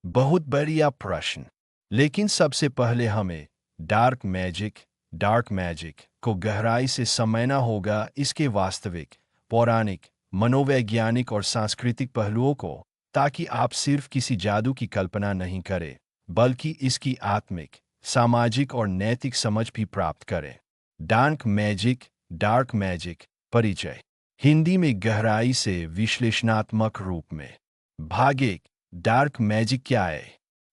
बहुत बढ़िया प्रश्न। लेकिन सबसे पहले हमें डार्क मैजिक को गहराई से समझना होगा, इसके वास्तविक, पौराणिक, मनोवैज्ञानिक और सांस्कृतिक पहलुओं को, ताकि आप सिर्फ किसी जादू की कल्पना नहीं करें, बल्कि इसकी आत्मिक, सामाजिक और नैतिक समझ भी प्राप्त करें। डार्क मैजिक परिचय। हिंदी में गहराई से विश्लेषणात्मक रूप में। भाग एक। डार्क मैजिक क्या है?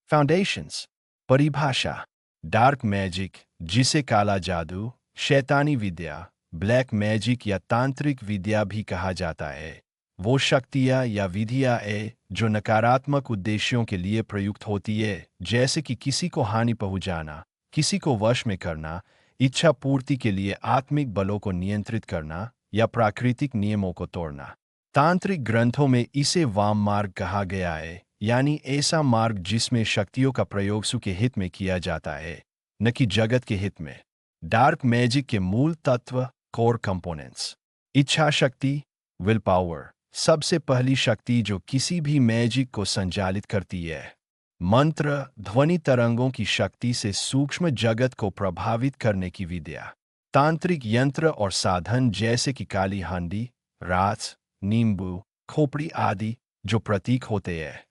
फाउंडेशंस। परिभाषा। डार्क मैजिक, जिसे काला जादू, शैतानी विद्या, ब्लैक मैजिक या तांत्रिक विद्या भी कहा जाता है, वो शक्तियाँ या विधियाँ है जो नकारात्मक उद्देश्यों के लिए प्रयुक्त होती है, जैसे कि किसी को हानि पहुंचाना, किसी को वश में करना, इच्छा पूर्ति के लिए आत्मिक बलों को नियंत्रित करना या प्राकृतिक नियमों को तोड़ना। तांत्रिक ग्रंथों में इसे वाम मार्ग कहा गया है, यानी ऐसा मार्ग जिसमें शक्तियों का प्रयोग सु के हित में किया जाता है, न कि जगत के हित में। डार्क मैजिक के मूल तत्व, कोर कंपोनेंट्स। इच्छा शक्ति, विल पावर, सबसे पहली शक्ति जो किसी भी मैजिक को संचालित करती है। मंत्र, ध्वनि तरंगों की शक्ति से सूक्ष्म जगत को प्रभावित करने की विद्या। तांत्रिक यंत्र और साधन जैसे कि काली हांडी, रास, नींबू, खोपड़ी आदि जो प्रतीक होते हैं।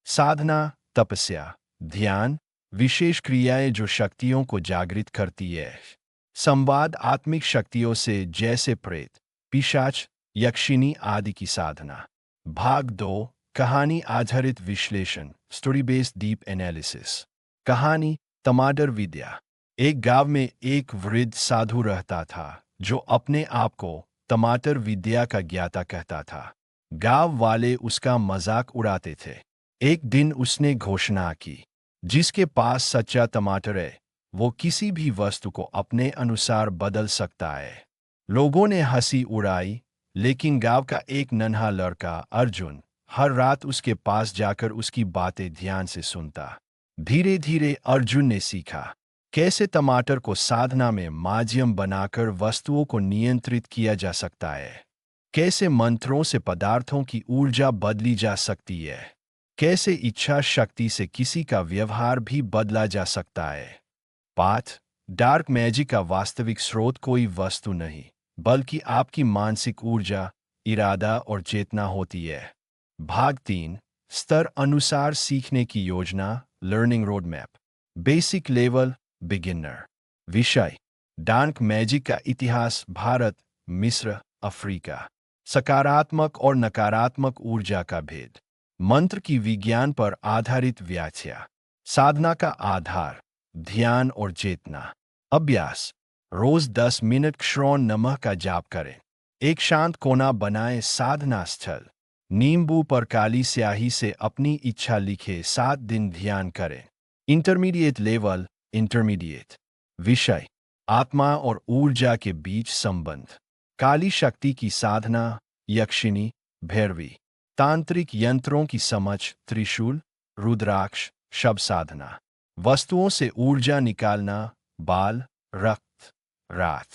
साधना, तपस्या, ध्यान, विशेष क्रियाएं जो शक्तियों को जागृत करती है। संवाद, आत्मिक शक्तियों से जैसे प्रेत, पिशाच, यक्षिणी आदि की साधना। भाग दो। कहानी आधारित विश्लेषण, स्टोरी बेस्ड डीप एनालिसिस। कहानी, टमाटर विद्या। एक गांव में एक वृद्ध साधु रहता था जो अपने आप को टमाटर विद्या का ज्ञाता कहता था। गांव वाले उसका मजाक उड़ाते थे। एक दिन उसने घोषणा की, जिसके पास सच्चा टमाटर है, वो किसी भी वस्तु को अपने अनुसार बदल सकता है। लोगों ने हंसी उड़ाई, लेकिन गांव का एक नन्हा लड़का अर्जुन हर रात उसके पास जाकर उसकी बातें ध्यान से सुनता। धीरे धीरे अर्जुन ने सीखा कैसे टमाटर को साधना में माध्यम बनाकर वस्तुओं को नियंत्रित किया जा सकता है, कैसे मंत्रों से पदार्थों की ऊर्जा बदली जा सकती है, कैसे इच्छा शक्ति से किसी का व्यवहार भी बदला जा सकता है। पाठ। डार्क मैजिक का वास्तविक स्रोत कोई वस्तु नहीं, बल्कि आपकी मानसिक ऊर्जा, इरादा और चेतना होती है। भाग 3। स्तर अनुसार सीखने की योजना, learning road map. Basic level, beginner. विषय, डार्क मैजिक का इतिहास, भारत, मिस्र, अफ्रीका। सकारात्मक और नकारात्मक ऊर्जा का भेद। मंत्र की विज्ञान पर आधारित व्याख्या। साधना का आधार, ध्यान और चेतना। अभ्यास, रोज 10 मिनट क्षौण नमः का जाप करें। एक शांत कोना बनाएं साधना स्थल। नींबू पर काली स्याही से अपनी इच्छा लिखे, 7 दिन ध्यान करें। Intermediate level, intermediate. विषय, आत्मा और ऊर्जा के बीच संबंध। काली शक्ति की साधना, यक्षिणी, भैरवी। तांत्रिक यंत्रों की समझ, त्रिशूल, रुद्राक्ष, शब साधना। वस्तुओं से ऊर्जा निकालना, बाल, रक्त, रात।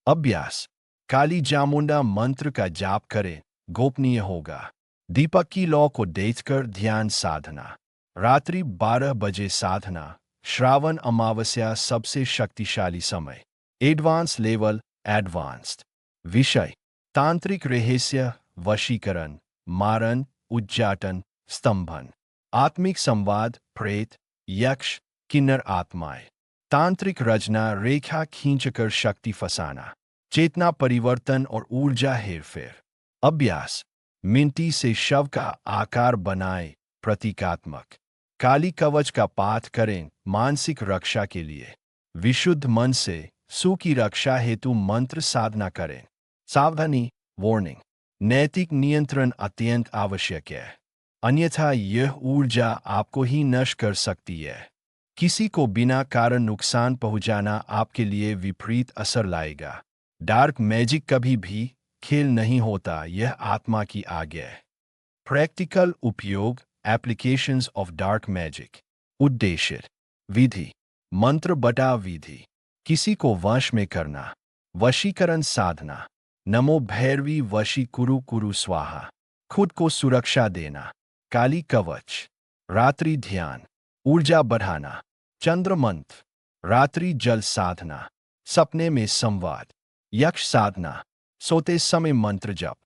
अभ्यास, काली चामुंडा मंत्र का जाप करें, गोपनीय होगा। दीपक की लौ को देखकर ध्यान साधना। रात्रि 12 बजे साधना। श्रावण अमावस्या सबसे शक्तिशाली समय। Advance level, advanced. विषय, तांत्रिक रहस्य, वशीकरण, मारण, उच्चाटन, स्तंभन। आत्मिक संवाद, प्रेत, यक्ष, किन्नर आत्माएं। तांत्रिक रचना, रेखा खींचकर शक्ति फंसाना। चेतना परिवर्तन और ऊर्जा हेरफेर। अभ्यास, मिट्टी से शव का आकार बनाएं, प्रतीकात्मक। काली कवच का पाठ करें, मानसिक रक्षा के लिए। विशुद्ध मन से सु की रक्षा हेतु मंत्र साधना करें। सावधानी, वार्निंग, नैतिक नियंत्रण अत्यंत आवश्यक है, अन्यथा यह ऊर्जा आपको ही नष्ट कर सकती है। किसी को बिना कारण नुकसान पहुंचाना आपके लिए विपरीत असर लाएगा। डार्क मैजिक कभी भी खेल नहीं होता, यह आत्मा की आज्ञा है। प्रैक्टिकल उपयोग, एप्लीकेशंस ऑफ डार्क मैजिक। उद्देश्य, विधि, मंत्र बटा विधि, किसी को वश में करना। वशीकरण साधना, नमो भैरवी वशी कुरु कुरु स्वाहा, खुद को सुरक्षा देना। काली कवच, रात्रि ध्यान, ऊर्जा बढ़ाना, चंद्र मंत्र, रात्रि जल साधना, सपने में संवाद, यक्ष साधना, सोते समय मंत्र जप,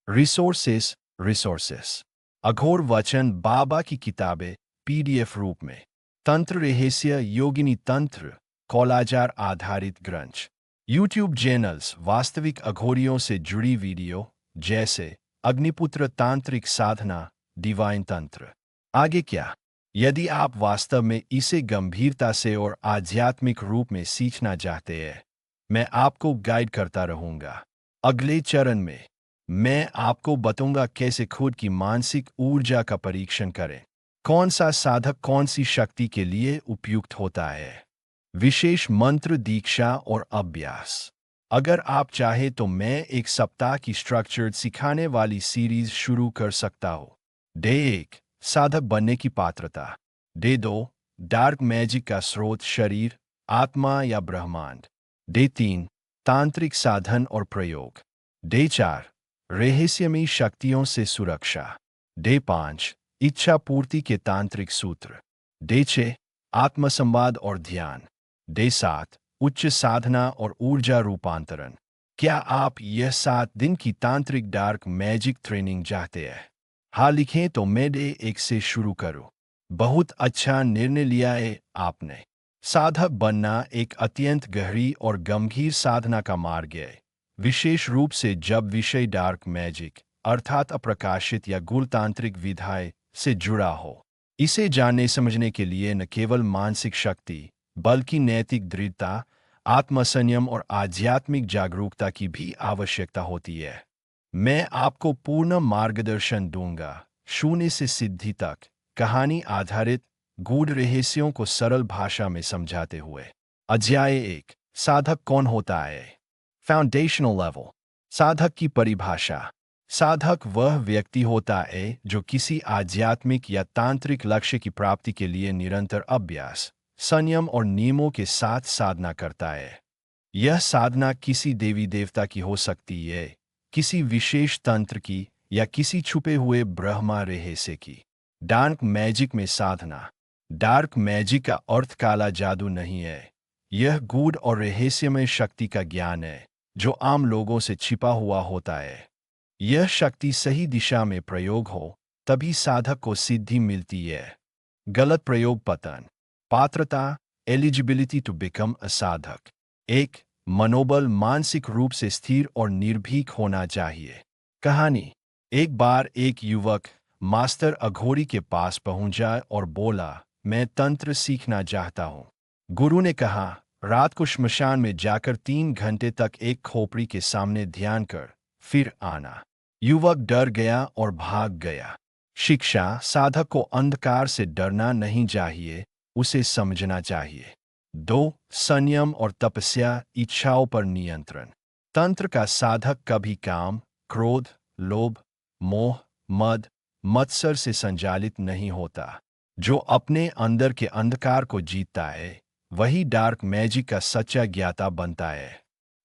रिसोर्सेस, अघोर वचन बाबा की किताबें पीडीएफ रूप में, तंत्र रहस्य योगिनी तंत्र, कौलाजार आधारित ग्रंथ, यूट्यूब चैनल्स वास्तविक अघोरियों से जुड़ी वीडियो जैसे अग्निपुत्र तांत्रिक साधना, डिवाइन तंत्र। आगे क्या? यदि आप वास्तव में इसे गंभीरता से और आध्यात्मिक रूप में सीखना चाहते हैं, मैं आपको गाइड करता रहूंगा। अगले चरण में मैं आपको बताऊंगा कैसे खुद की मानसिक ऊर्जा का परीक्षण करें, कौन सा साधक कौन सी शक्ति के लिए उपयुक्त होता है, विशेष मंत्र दीक्षा और अभ्यास। अगर आप चाहें तो मैं एक सप्ताह की स्ट्रक्चर्ड सिखाने वाली सीरीज शुरू कर सकता हूं। डे 1 साधक बनने की पात्रता, डे 2 डार्क मैजिक का स्रोत शरीर, आत्मा या ब्रह्मांड, डे 3 तांत्रिक साधन और प्रयोग, डे 4 रहस्यमयी शक्तियों से सुरक्षा, डे 5 इच्छा पूर्ति के तांत्रिक सूत्र, डे 6 आत्मसंवाद और ध्यान, डे 7 उच्च साधना और ऊर्जा रूपांतरण। क्या आप यह 7 दिन की तांत्रिक डार्क मैजिक ट्रेनिंग चाहते हैं? हाँ लिखें तो मैं डे 1 से शुरू करूं। बहुत अच्छा निर्णय लिया है आपने। साधक बनना एक अत्यंत गहरी और गंभीर साधना का मार्ग है, विशेष रूप से जब विषय डार्क मैजिक अर्थात अप्रकाशित या गुलतांत्रिक विधाएं से जुड़ा हो। इसे जानने समझने के लिए न केवल मानसिक शक्ति बल्कि नैतिक दृढ़ता, आत्मसंयम और आध्यात्मिक जागरूकता की भी आवश्यकता होती है। मैं आपको पूर्ण मार्गदर्शन दूंगा, शून्य से सिद्धि तक, कहानी आधारित गूढ़ रहस्यों को सरल भाषा में समझाते हुए। अध्याय 1 साधक कौन होता है? Foundational level. साधक की परिभाषा। साधक वह व्यक्ति होता है जो किसी आध्यात्मिक या तांत्रिक लक्ष्य की प्राप्ति के लिए निरंतर अभ्यास, संयम और नियमों के साथ साधना करता है। यह साधना किसी देवी देवता की हो सकती है, किसी विशेष तंत्र की या किसी छुपे हुए ब्रह्मा रहस्य की। डार्क मैजिक में साधना। डार्क मैजिक का अर्थ काला जादू नहीं है। यह गूढ़ और रहस्यमय शक्ति का ज्ञान है जो आम लोगों से छिपा हुआ होता है। यह शक्ति सही दिशा में प्रयोग हो तभी साधक को सिद्धि मिलती है। गलत प्रयोग पतन। पात्रता एलिजिबिलिटी टू बिकम अ साधक। 1 मनोबल मानसिक रूप से स्थिर और निर्भीक होना चाहिए। कहानी। एक बार एक युवक मास्टर अघोरी के पास पहुंचा और बोला, मैं तंत्र सीखना चाहता हूं। गुरु ने कहा, रात को श्मशान में जाकर 3 घंटे तक एक खोपड़ी के सामने ध्यान कर फिर आना। युवक डर गया और भाग गया। शिक्षा। साधक को अंधकार से डरना नहीं चाहिए, उसे समझना चाहिए। 2 संयम और तपस्या इच्छाओं पर नियंत्रण। तंत्र का साधक कभी काम, क्रोध, लोभ, मोह, मद, मत्सर से संचालित नहीं होता। जो अपने अंदर के अंधकार को जीतता है वही डार्क मैजिक का सच्चा ज्ञाता बनता है।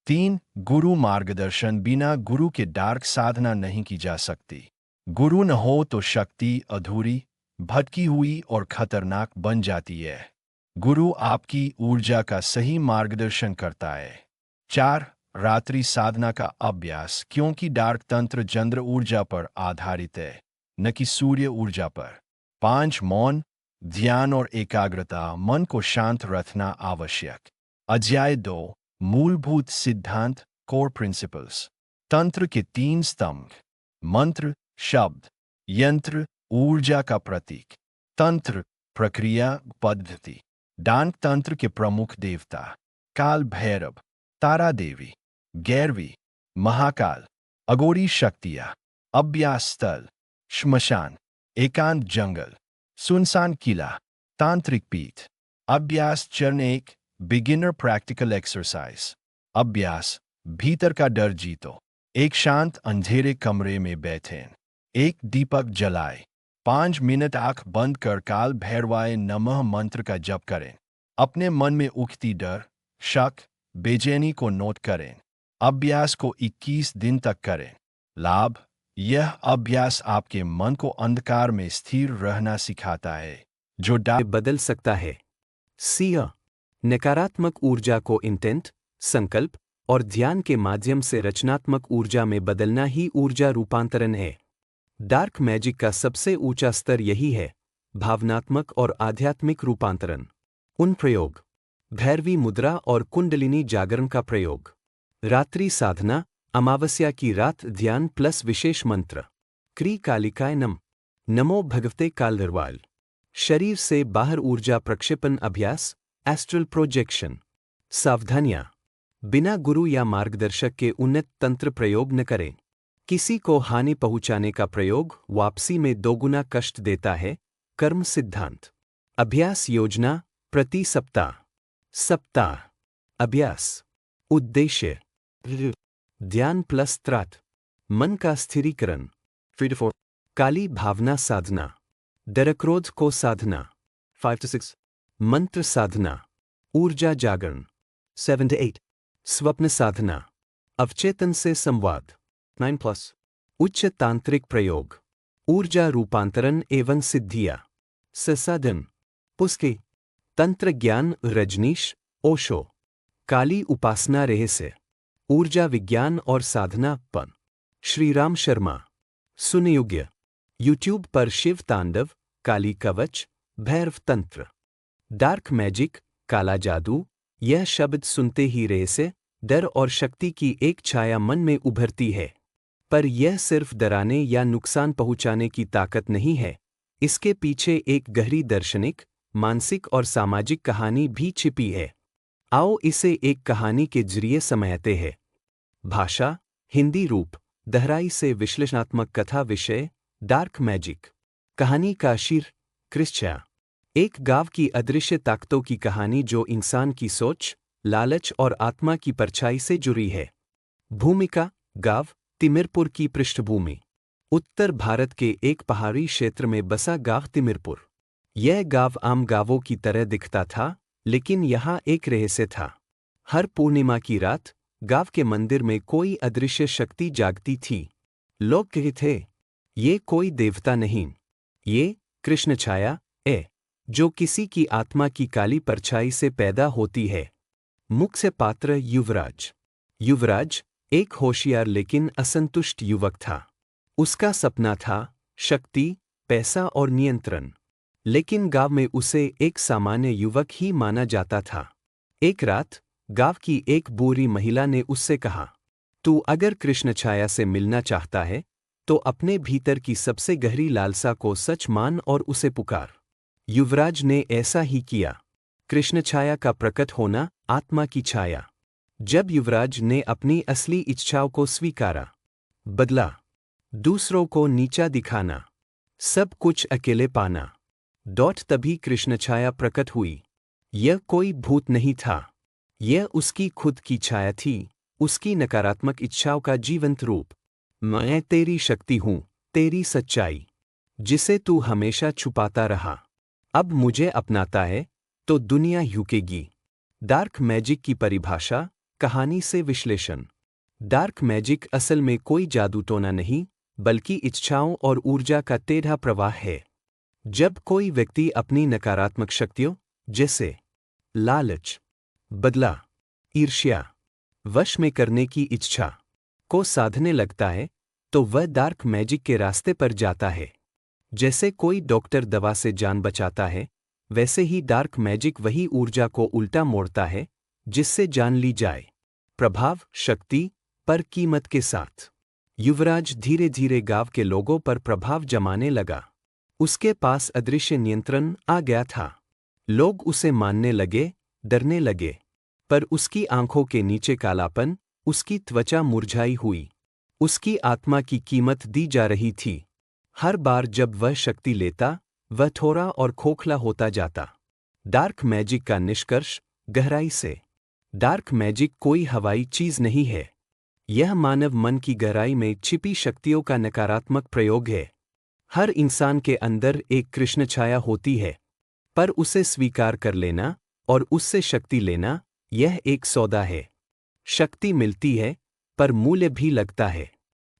3 गुरु मार्गदर्शन। बिना गुरु के डार्क साधना नहीं की जा सकती। गुरु न हो तो शक्ति अधूरी, भटकी हुई और खतरनाक बन जाती है। गुरु आपकी ऊर्जा का सही मार्गदर्शन करता है। 4 रात्रि साधना का अभ्यास। क्योंकि डार्क तंत्र चंद्र ऊर्जा पर आधारित है, न कि सूर्य ऊर्जा पर। 5 मौन, ध्यान और एकाग्रता। मन को शांत रखना आवश्यक। अध्याय 2 मूलभूत सिद्धांत कोर प्रिंसिपल्स। तंत्र के 3 स्तंभ। मंत्र, शब्द, यंत्र, ऊर्जा का प्रतीक। तंत्र, प्रक्रिया, पद्धति। डार्क तंत्र के प्रमुख देवता काल भैरव, तारा देवी, गैरवी, महाकाल। अघोरी शक्तियां। अभ्यास स्थल, श्मशान, एकांत जंगल, सुनसान किला, तांत्रिक पीठ। अभ्यास चरण 1 बिगिनर प्रैक्टिकल एक्सरसाइज। अभ्यास। भीतर का डर जीतो। एक शांत अंधेरे कमरे में बैठें। एक दीपक जलाए। 5 मिनट आंख बंद कर काल भैरवाय नमः मंत्र का जप करें। अपने मन में उठती डर, शक, बेचैनी को नोट करें। अभ्यास को 21 दिन तक करें। लाभ। यह अभ्यास आपके मन को अंधकार में स्थिर रहना सिखाता है, जो बदल सकता है। सीय नकारात्मक ऊर्जा को इंटेंट, संकल्प और ध्यान के माध्यम से रचनात्मक ऊर्जा में बदलना ही ऊर्जा रूपांतरण है। डार्क मैजिक का सबसे ऊंचा स्तर यही है, भावनात्मक और आध्यात्मिक रूपांतरण। उन प्रयोग: भैरवी मुद्रा और कुंडलिनी जागरण का प्रयोग, रात्रि साधना, अमावस्या की रात ध्यान प्लस विशेष मंत्र, क्री कालिकाय नमो भगवते कालरवाल, शरीर से बाहर ऊर्जा प्रक्षेपण अभ्यास, एस्ट्रल प्रोजेक्शन। सावधानियां: बिना गुरु या मार्गदर्शक के उन्नत तंत्र प्रयोग न करें। किसी को हानि पहुंचाने का प्रयोग वापसी में दोगुना कष्ट देता है। कर्म सिद्धांत। अभ्यास योजना: प्रति सप्ताह अभ्यास। उद्देश्य: ध्यान प्लस त्राट, मन का स्थिरीकरण। 3 to 4 काली भावना साधना, डरक्रोध को साधना। 5 to 6 मंत्र साधना, ऊर्जा जागरण। 7 to 8 स्वप्न साधना, अवचेतन से संवाद। 9+ उच्च तांत्रिक प्रयोग, ऊर्जा रूपांतरण एवं सिद्धियां। संसाधन: पुस्के, तंत्र ज्ञान रजनीश ओशो, काली उपासना रहस्य, ऊर्जा विज्ञान और साधना पन श्रीराम शर्मा। सुनयोग्य: यूट्यूब पर शिव तांडव, काली कवच, भैरव तंत्र। डार्क मैजिक, काला जादू, यह शब्द सुनते ही रहस्य, डर और शक्ति की एक छाया मन में उभरती है। पर यह सिर्फ डराने या नुकसान पहुंचाने की ताकत नहीं है, इसके पीछे एक गहरी दार्शनिक, मानसिक और सामाजिक कहानी भी छिपी है। आओ इसे एक कहानी के जरिए समझते हैं। भाषा: हिंदी रूप: गहराई से विश्लेषणात्मक कथा। विषय: डार्क मैजिक। कहानी का शीर: क्रिश्चिया, एक गांव की अदृश्य ताकतों की कहानी जो इंसान की सोच, लालच और आत्मा की परछाई से जुड़ी है। भूमिका: गांव तिमिरपुर की पृष्ठभूमि: उत्तर भारत के एक पहाड़ी क्षेत्र में बसा गांव तिमिरपुर। यह गांव आम गांवों की तरह दिखता था, लेकिन यहाँ एक रहस्य था। हर पूर्णिमा की रात गांव के मंदिर में कोई अदृश्य शक्ति जागती थी। लोग कहते थे, ये कोई देवता नहीं, ये कृष्ण छाया है, जो किसी की आत्मा की काली परछाई से पैदा होती है। मुख्य पात्र: युवराज एक होशियार लेकिन असंतुष्ट युवक था। उसका सपना था शक्ति, पैसा और नियंत्रण, लेकिन गांव में उसे एक सामान्य युवक ही माना जाता था। एक रात गांव की एक बूढ़ी महिला ने उससे कहा, तू अगर कृष्ण छाया से मिलना चाहता है तो अपने भीतर की सबसे गहरी लालसा को सच मान और उसे पुकार। युवराज ने ऐसा ही किया। कृष्ण छाया का प्रकट होना, आत्मा की छाया। जब युवराज ने अपनी असली इच्छाओं को स्वीकारा, बदला, दूसरों को नीचा दिखाना, सब कुछ अकेले पाना, तभी कृष्ण छाया प्रकट हुई। यह कोई भूत नहीं था, यह उसकी खुद की छाया थी, उसकी नकारात्मक इच्छाओं का जीवंत रूप। मैं तेरी शक्ति हूं, तेरी सच्चाई, जिसे तू हमेशा छुपाता रहा, अब मुझे अपनाता है तो दुनिया झुकेगी। डार्क मैजिक की परिभाषा, कहानी से विश्लेषण। डार्क मैजिक असल में कोई जादू टोना नहीं, बल्कि इच्छाओं और ऊर्जा का टेढ़ा प्रवाह है। जब कोई व्यक्ति अपनी नकारात्मक शक्तियों, जैसे लालच, बदला, ईर्ष्या, वश में करने की इच्छा को साधने लगता है, तो वह डार्क मैजिक के रास्ते पर जाता है। जैसे कोई डॉक्टर दवा से जान बचाता है, वैसे ही डार्क मैजिक वही ऊर्जा को उल्टा मोड़ता है जिससे जान ली जाए। प्रभाव: शक्ति पर कीमत के साथ। युवराज धीरे धीरे गांव के लोगों पर प्रभाव जमाने लगा। उसके पास अदृश्य नियंत्रण आ गया था। लोग उसे मानने लगे, डरने लगे। पर उसकी आंखों के नीचे कालापन, उसकी त्वचा मुरझाई हुई, उसकी आत्मा की कीमत दी जा रही थी। हर बार जब वह शक्ति लेता, वह थोड़ा और खोखला होता जाता। डार्क मैजिक का निष्कर्ष: गहराई से। डार्क मैजिक कोई हवाई चीज नहीं है, यह मानव मन की गहराई में छिपी शक्तियों का नकारात्मक प्रयोग है। हर इंसान के अंदर एक कृष्ण छाया होती है, पर उसे स्वीकार कर लेना और उससे शक्ति लेना, यह एक सौदा है। शक्ति मिलती है, पर मूल्य भी लगता है।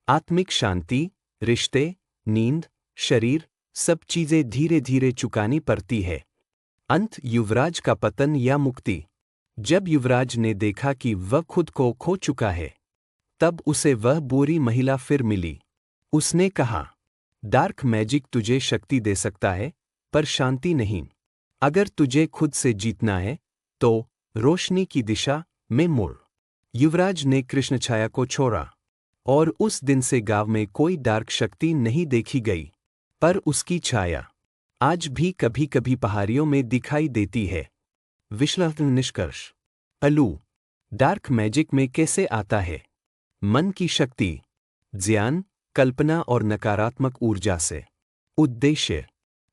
आत्मिक शांति, रिश्ते, नींद, शरीर, सब चीजें धीरे धीरे चुकानी पड़ती है। अंत युवराज का पतन या मुक्ति। जब युवराज ने देखा कि वह खुद को खो चुका है, तब उसे वह बुरी महिला फिर मिली। उसने कहा, डार्क मैजिक तुझे शक्ति दे सकता है, पर शांति नहीं। अगर तुझे खुद से जीतना है, तो रोशनी की दिशा में मुड़। युवराज ने कृष्णछाया को छोड़ा, और उस दिन से गांव में कोई डार्क शक्ति नहीं देखी गई, पर उसकी छाया आज भी कभी कभी पहाड़ियों में दिखाई देती है। विश्लेषण निष्कर्ष। अलू डार्क मैजिक में कैसे आता है? मन की शक्ति, ज्ञान, कल्पना और नकारात्मक ऊर्जा से। उद्देश्य,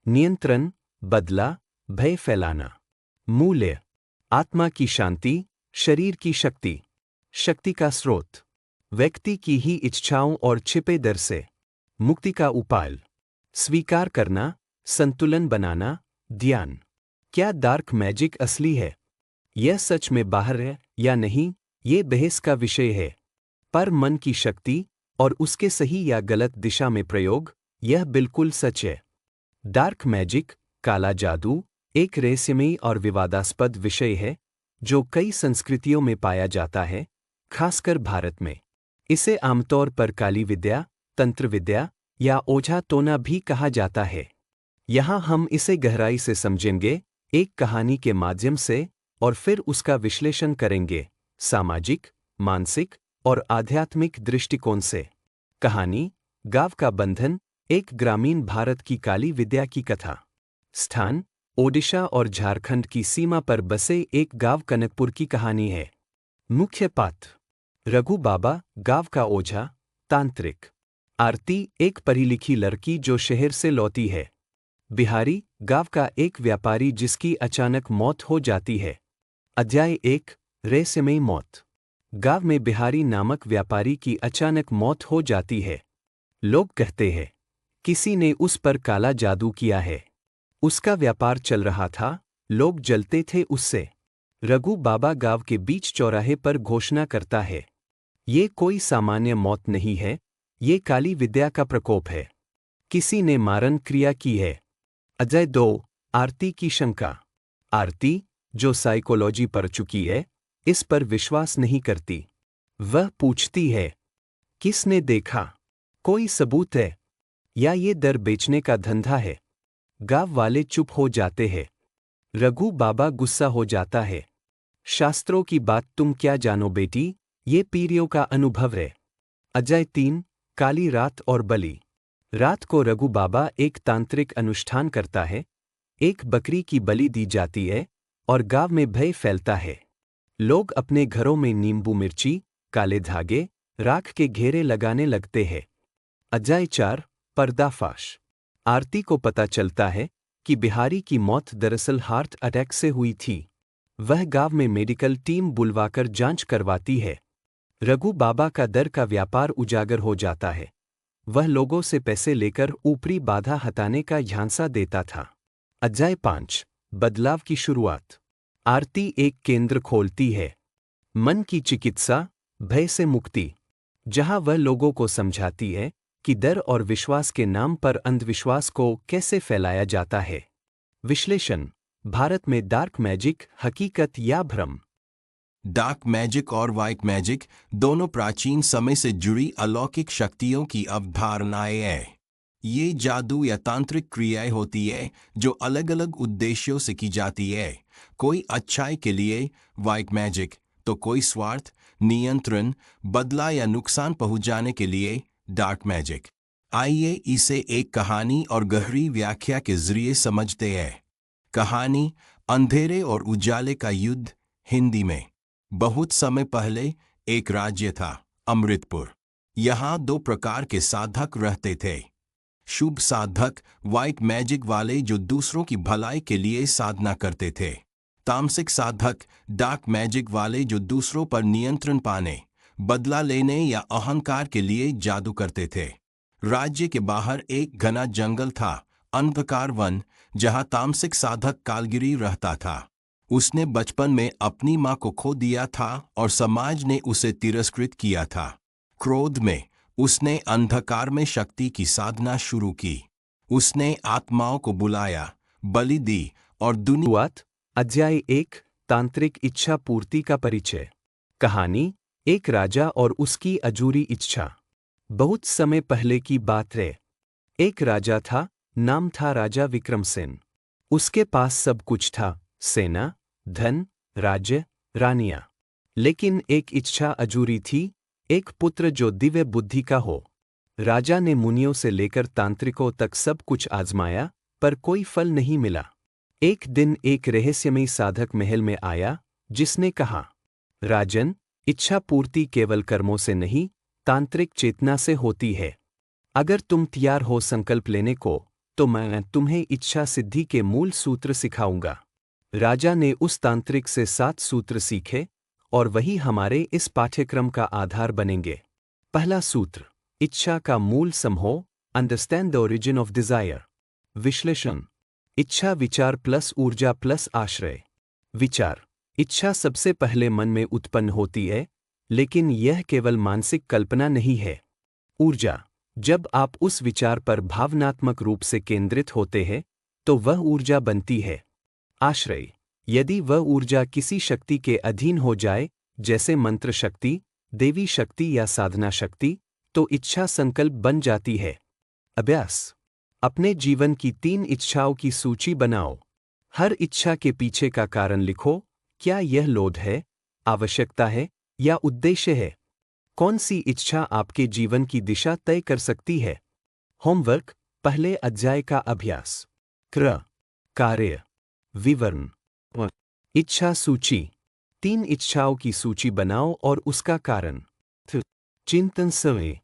नियंत्रण, बदला, भय फैलाना। मूल्य, आत्मा की शांति, शरीर की शक्ति। शक्ति का स्रोत, व्यक्ति की ही इच्छाओं और छिपे डर से। मुक्ति का उपाय, स्वीकार करना, संतुलन बनाना, ध्यान। क्या डार्क मैजिक असली है? यह सच में बाहर है या नहीं, ये बहस का विषय है। पर मन की शक्ति और उसके सही या गलत दिशा में प्रयोग, यह बिल्कुल सच है। डार्क मैजिक, काला जादू, एक रहस्यमयी और विवादास्पद विषय है जो कई संस्कृतियों में पाया जाता है, खासकर भारत में। इसे आमतौर पर काली विद्या, तंत्र विद्या या ओझा टोना भी कहा जाता है। यहाँ हम इसे गहराई से समझेंगे, एक कहानी के माध्यम से, और फिर उसका विश्लेषण करेंगे सामाजिक, मानसिक और आध्यात्मिक दृष्टिकोण से। कहानी, गांव का बंधन, एक ग्रामीण भारत की काली विद्या की कथा। स्थान, ओडिशा और झारखंड की सीमा पर बसे एक गांव कनकपुर की कहानी है। मुख्य पात्र, रघु बाबा, गांव का ओझा, तांत्रिक। आरती, एक पढ़ी लिखी लड़की जो शहर से लौटी है। बिहारी, गांव का एक व्यापारी जिसकी अचानक मौत हो जाती है। अध्याय 1, रहस्यमयी मौत। गांव में बिहारी नामक व्यापारी की अचानक मौत हो जाती है। लोग कहते हैं, किसी ने उस पर काला जादू किया है। उसका व्यापार चल रहा था, लोग जलते थे उससे। रघु बाबा गांव के बीच चौराहे पर घोषणा करता है, ये कोई सामान्य मौत नहीं है, ये काली विद्या का प्रकोप है। किसी ने मारण क्रिया की है। अध्याय 2, आरती की शंका। आरती, जो साइकोलॉजी पढ़ चुकी है, इस पर विश्वास नहीं करती। वह पूछती है, किसने देखा? कोई सबूत है? या ये डर बेचने का धंधा है? गांव वाले चुप हो जाते हैं। रघु बाबा गुस्सा हो जाता है। शास्त्रों की बात तुम क्या जानो बेटी, ये पीढ़ियों का अनुभव है। अध्याय 3, काली रात और बलि। रात को रघु बाबा एक तांत्रिक अनुष्ठान करता है। एक बकरी की बलि दी जाती है और गांव में भय फैलता है। लोग अपने घरों में नींबू मिर्ची, काले धागे, राख के घेरे लगाने लगते हैं। अध्याय 4, पर्दाफाश। आरती को पता चलता है कि बिहारी की मौत दरअसल हार्ट अटैक से हुई थी। वह गांव में मेडिकल टीम बुलवाकर जांच करवाती है। रघु बाबा का डर का व्यापार उजागर हो जाता है। वह लोगों से पैसे लेकर ऊपरी बाधा हटाने का झांसा देता था। अध्याय 5, बदलाव की शुरुआत। आरती एक केंद्र खोलती है, मन की चिकित्सा, भय से मुक्ति, जहां वह लोगों को समझाती है कि डर और विश्वास के नाम पर अंधविश्वास को कैसे फैलाया जाता है। विश्लेषण, भारत में डार्क मैजिक हकीकत या भ्रम? डार्क मैजिक और व्हाइट मैजिक दोनों प्राचीन समय से जुड़ी अलौकिक शक्तियों की अवधारणाएं हैं। ये जादू या तांत्रिक क्रियाएं होती है जो अलग अलग उद्देश्यों से की जाती है। कोई अच्छाई के लिए व्हाइट मैजिक, तो कोई स्वार्थ, नियंत्रण, बदला या नुकसान पहुंचाने के लिए डार्क मैजिक। आइए इसे एक कहानी और गहरी व्याख्या के जरिए समझते हैं। कहानी, अंधेरे और उजाले का युद्ध। हिंदी में। बहुत समय पहले एक राज्य था, अमृतपुर। यहाँ 2 प्रकार के साधक रहते थे। शुभ साधक, व्हाइट मैजिक वाले जो दूसरों की भलाई के लिए साधना करते थे। तामसिक साधक, डार्क मैजिक वाले जो दूसरों पर नियंत्रण पाने, बदला लेने या अहंकार के लिए जादू करते थे। राज्य के बाहर एक घना जंगल था, अंधकार वन, जहाँ तामसिक साधक कालगिरी रहता था। उसने बचपन में अपनी माँ को खो दिया था और समाज ने उसे तिरस्कृत किया था। क्रोध में उसने अंधकार में शक्ति की साधना शुरू की। उसने आत्माओं को बुलाया, बलि दी और दुनिया। शुरुआत अध्याय 1 तांत्रिक इच्छा पूर्ति का परिचय। कहानी एक राजा और उसकी अजूरी इच्छा। बहुत समय पहले की बात है। एक राजा था, नाम था राजा विक्रमसेन। उसके पास सब कुछ था, सेना, धन, राज्य, रानियां। लेकिन एक इच्छा अजूरी थी, एक पुत्र जो दिव्य बुद्धि का हो। राजा ने मुनियों से लेकर तांत्रिकों तक सब कुछ आजमाया, पर कोई फल नहीं मिला। एक दिन एक रहस्यमयी साधक महल में आया, जिसने कहा, राजन, इच्छा पूर्ति केवल कर्मों से नहीं, तांत्रिक चेतना से होती है। अगर तुम तैयार हो संकल्प लेने को, तो मैं तुम्हें इच्छा सिद्धि के मूल सूत्र सिखाऊंगा। राजा ने उस तांत्रिक से 7 सूत्र सीखे, और वही हमारे इस पाठ्यक्रम का आधार बनेंगे। पहला सूत्र, इच्छा का मूल समूह, understand the origin of desire. विश्लेषण, इच्छा विचार प्लस ऊर्जा प्लस आश्रय। विचार, इच्छा सबसे पहले मन में उत्पन्न होती है, लेकिन यह केवल मानसिक कल्पना नहीं है। ऊर्जा, जब आप उस विचार पर भावनात्मक रूप से केंद्रित होते हैं, तो वह ऊर्जा बनती है। आश्रय, यदि वह ऊर्जा किसी शक्ति के अधीन हो जाए, जैसे मंत्र शक्ति, देवी शक्ति या साधना शक्ति, तो इच्छा संकल्प बन जाती है। अभ्यास, अपने जीवन की 3 इच्छाओं की सूची बनाओ। हर इच्छा के पीछे का कारण लिखो। क्या यह लोभ है, आवश्यकता है, या उद्देश्य है? कौन सी इच्छा आपके जीवन की दिशा तय कर सकती है? होमवर्क, पहले अध्याय का अभ्यास। कार्य विवरण। इच्छा सूची, 3 इच्छाओं की सूची बनाओ और उसका कारण। चिंतन समय,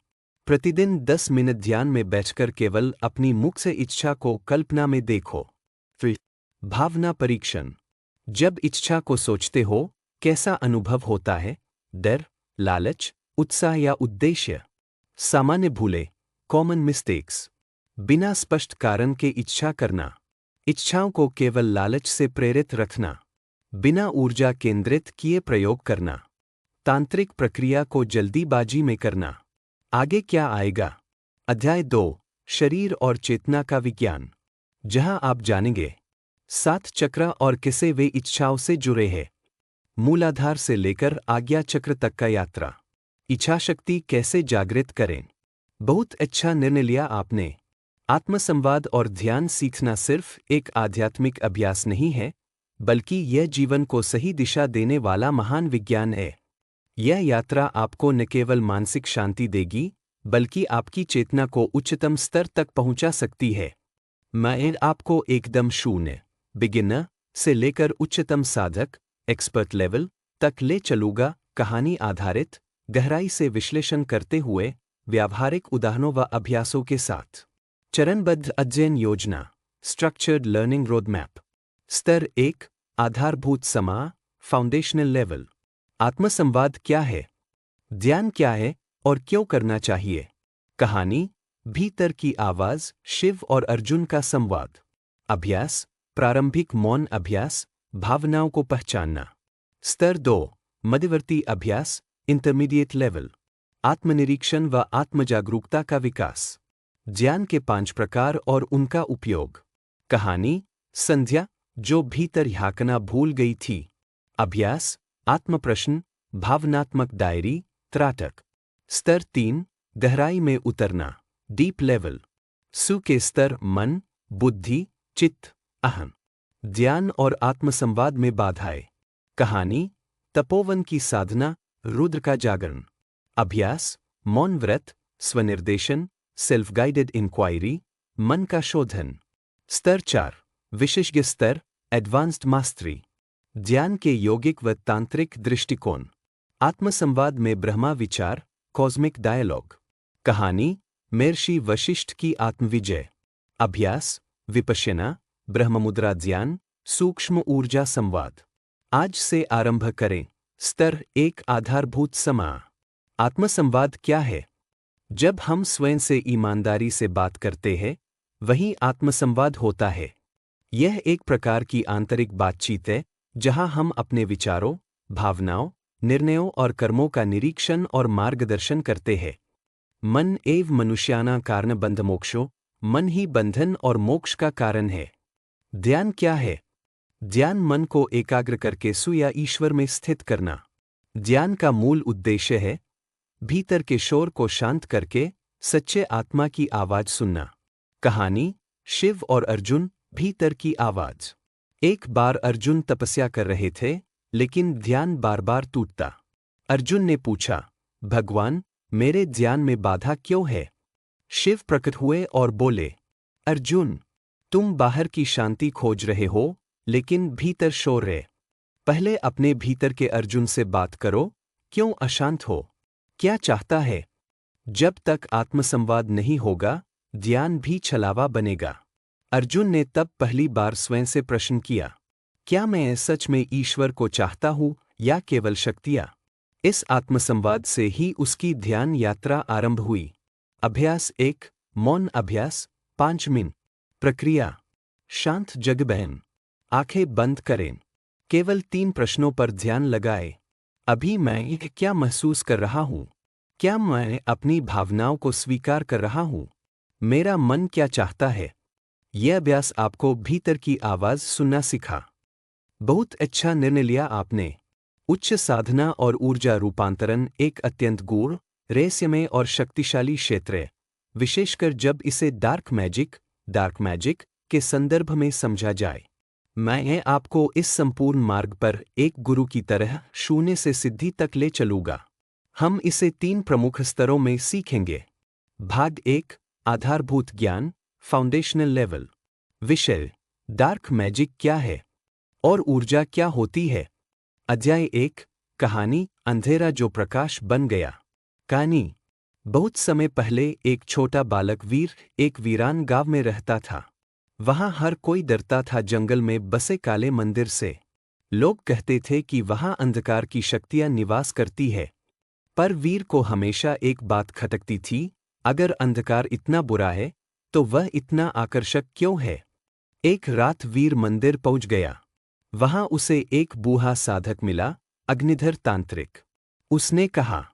प्रतिदिन 10 मिनट ध्यान में बैठकर केवल अपनी मुख से इच्छा को कल्पना में देखो। भावना परीक्षण, जब इच्छा को सोचते हो, कैसा अनुभव होता है? डर, लालच, उत्साह या उद्देश्य? सामान्य भूले, कॉमन मिस्टेक्स। बिना स्पष्ट कारण के इच्छा करना। इच्छाओं को केवल लालच से प्रेरित रखना। बिना ऊर्जा केंद्रित किए प्रयोग करना। तांत्रिक प्रक्रिया को जल्दीबाजी में करना। आगे क्या आएगा? अध्याय 2 शरीर और चेतना का विज्ञान, जहां आप जानेंगे 7 चक्र और किसे वे इच्छाओं से जुड़े हैं। मूलाधार से लेकर आज्ञा चक्र तक का यात्रा। इच्छाशक्ति कैसे जागृत करें? बहुत अच्छा निर्णय लिया आपने। आत्मसंवाद और ध्यान सीखना सिर्फ एक आध्यात्मिक अभ्यास नहीं है, बल्कि यह जीवन को सही दिशा देने वाला महान विज्ञान है। यह यात्रा आपको न केवल मानसिक शांति देगी, बल्कि आपकी चेतना को उच्चतम स्तर तक पहुंचा सकती है। मैं आपको एकदम शून्य, बिगिनर से लेकर उच्चतम साधक, एक्सपर्ट लेवल तक ले चलूंगा, कहानी आधारित, गहराई से विश्लेषण करते हुए, व्यावहारिक उदाहरणों व अभ्यासों के साथ। चरणबद्ध अध्ययन योजना, स्ट्रक्चर्ड लर्निंग रोडमैप। स्तर 1 आधारभूत समाह, फाउंडेशनल लेवल। आत्मसंवाद क्या है? ध्यान क्या है और क्यों करना चाहिए? कहानी, भीतर की आवाज, शिव और अर्जुन का संवाद। अभ्यास, प्रारंभिक मौन अभ्यास, भावनाओं को पहचानना। स्तर 2 मध्यवर्ती अभ्यास, इंटरमीडिएट लेवल। आत्मनिरीक्षण व आत्मजागरूकता का विकास। ध्यान के 5 प्रकार और उनका उपयोग। कहानी, संध्या जो भीतर झांकना भूल गई थी। अभ्यास, आत्मप्रश्न, भावनात्मक डायरी, त्राटक। स्तर 3 गहराई में उतरना, डीप लेवल। सु के स्तर मन, बुद्धि, चित्त, अहम। ध्यान और आत्मसंवाद में बाधाएं। कहानी, तपोवन की साधना, रुद्र का जागरण। अभ्यास, मौन व्रत, स्वनिर्देशन, सेल्फ गाइडेड इंक्वायरी, मन का शोधन। स्तर 4 विशेषज्ञ स्तर, एडवांस्ड मास्टरी। ध्यान के यौगिक व तांत्रिक दृष्टिकोण। आत्मसंवाद में ब्रह्मा विचार, कॉस्मिक डायलॉग। कहानी, महर्षि वशिष्ठ की आत्मविजय। अभ्यास, विपश्यना, ब्रह्ममुद्रा ध्यान, सूक्ष्म ऊर्जा संवाद। आज से आरंभ करें। स्तर 1 आधारभूत समाह। आत्मसंवाद क्या है? जब हम स्वयं से ईमानदारी से बात करते हैं, वही आत्मसंवाद होता है। यह एक प्रकार की आंतरिक बातचीत है, जहां हम अपने विचारों, भावनाओं, निर्णयों और कर्मों का निरीक्षण और मार्गदर्शन करते हैं। मन एव मनुष्याना कारणबंध मोक्षो, मन ही बंधन और मोक्ष का कारण है। ध्यान क्या है? ध्यान मन को एकाग्र करके या ईश्वर में स्थित करना। ध्यान का मूल उद्देश्य है भीतर के शोर को शांत करके सच्चे आत्मा की आवाज सुनना। कहानी शिव और अर्जुन, भीतर की आवाज। एक बार अर्जुन तपस्या कर रहे थे, लेकिन ध्यान बार बार टूटता। अर्जुन ने पूछा, भगवान, मेरे ध्यान में बाधा क्यों है? शिव प्रकट हुए और बोले, अर्जुन, तुम बाहर की शांति खोज रहे हो, लेकिन भीतर शोर है। पहले अपने भीतर के अर्जुन से बात करो, क्यों अशांत हो? क्या चाहता है? जब तक आत्मसंवाद नहीं होगा, ध्यान भी छलावा बनेगा। अर्जुन ने तब पहली बार स्वयं से प्रश्न किया, क्या मैं सच में ईश्वर को चाहता हूं या केवल शक्तियां? इस आत्मसंवाद से ही उसकी ध्यान यात्रा आरंभ हुई। अभ्यास 1, मौन अभ्यास 5 मिनट। प्रक्रिया, शांत जगह बहन, आंखें बंद करें, केवल 3 प्रश्नों पर ध्यान लगाएं। अभी मैं क्या महसूस कर रहा हूं? क्या मैं अपनी भावनाओं को स्वीकार कर रहा हूं? मेरा मन क्या चाहता है? यह अभ्यास आपको भीतर की आवाज सुनना सिखा। बहुत अच्छा निर्णय लिया आपने। उच्च साधना और ऊर्जा रूपांतरण एक अत्यंत गूढ़, रहस्यमय और शक्तिशाली क्षेत्र है, विशेषकर जब इसे डार्क मैजिक के संदर्भ में समझा जाए। मैं आपको इस संपूर्ण मार्ग पर एक गुरु की तरह शून्य से सिद्धि तक ले चलूंगा। हम इसे 3 प्रमुख स्तरों में सीखेंगे। भाग 1, आधारभूत ज्ञान, फाउंडेशनल लेवल। विषय, डार्क मैजिक क्या है और ऊर्जा क्या होती है। अध्याय 1, कहानी, अंधेरा जो प्रकाश बन गया। कहानी, बहुत समय पहले एक छोटा बालक वीर एक वीरान गांव में रहता था। वहां हर कोई डरता था जंगल में बसे काले मंदिर से। लोग कहते थे कि वहां अंधकार की शक्तियां निवास करती है। पर वीर को हमेशा एक बात खटकती थी, अगर अंधकार इतना बुरा है, तो वह इतना आकर्षक क्यों है? एक रात वीर मंदिर पहुंच गया। वहां उसे एक बूढ़ा साधक मिला, अग्निधर तांत्रिक। उसने कहा,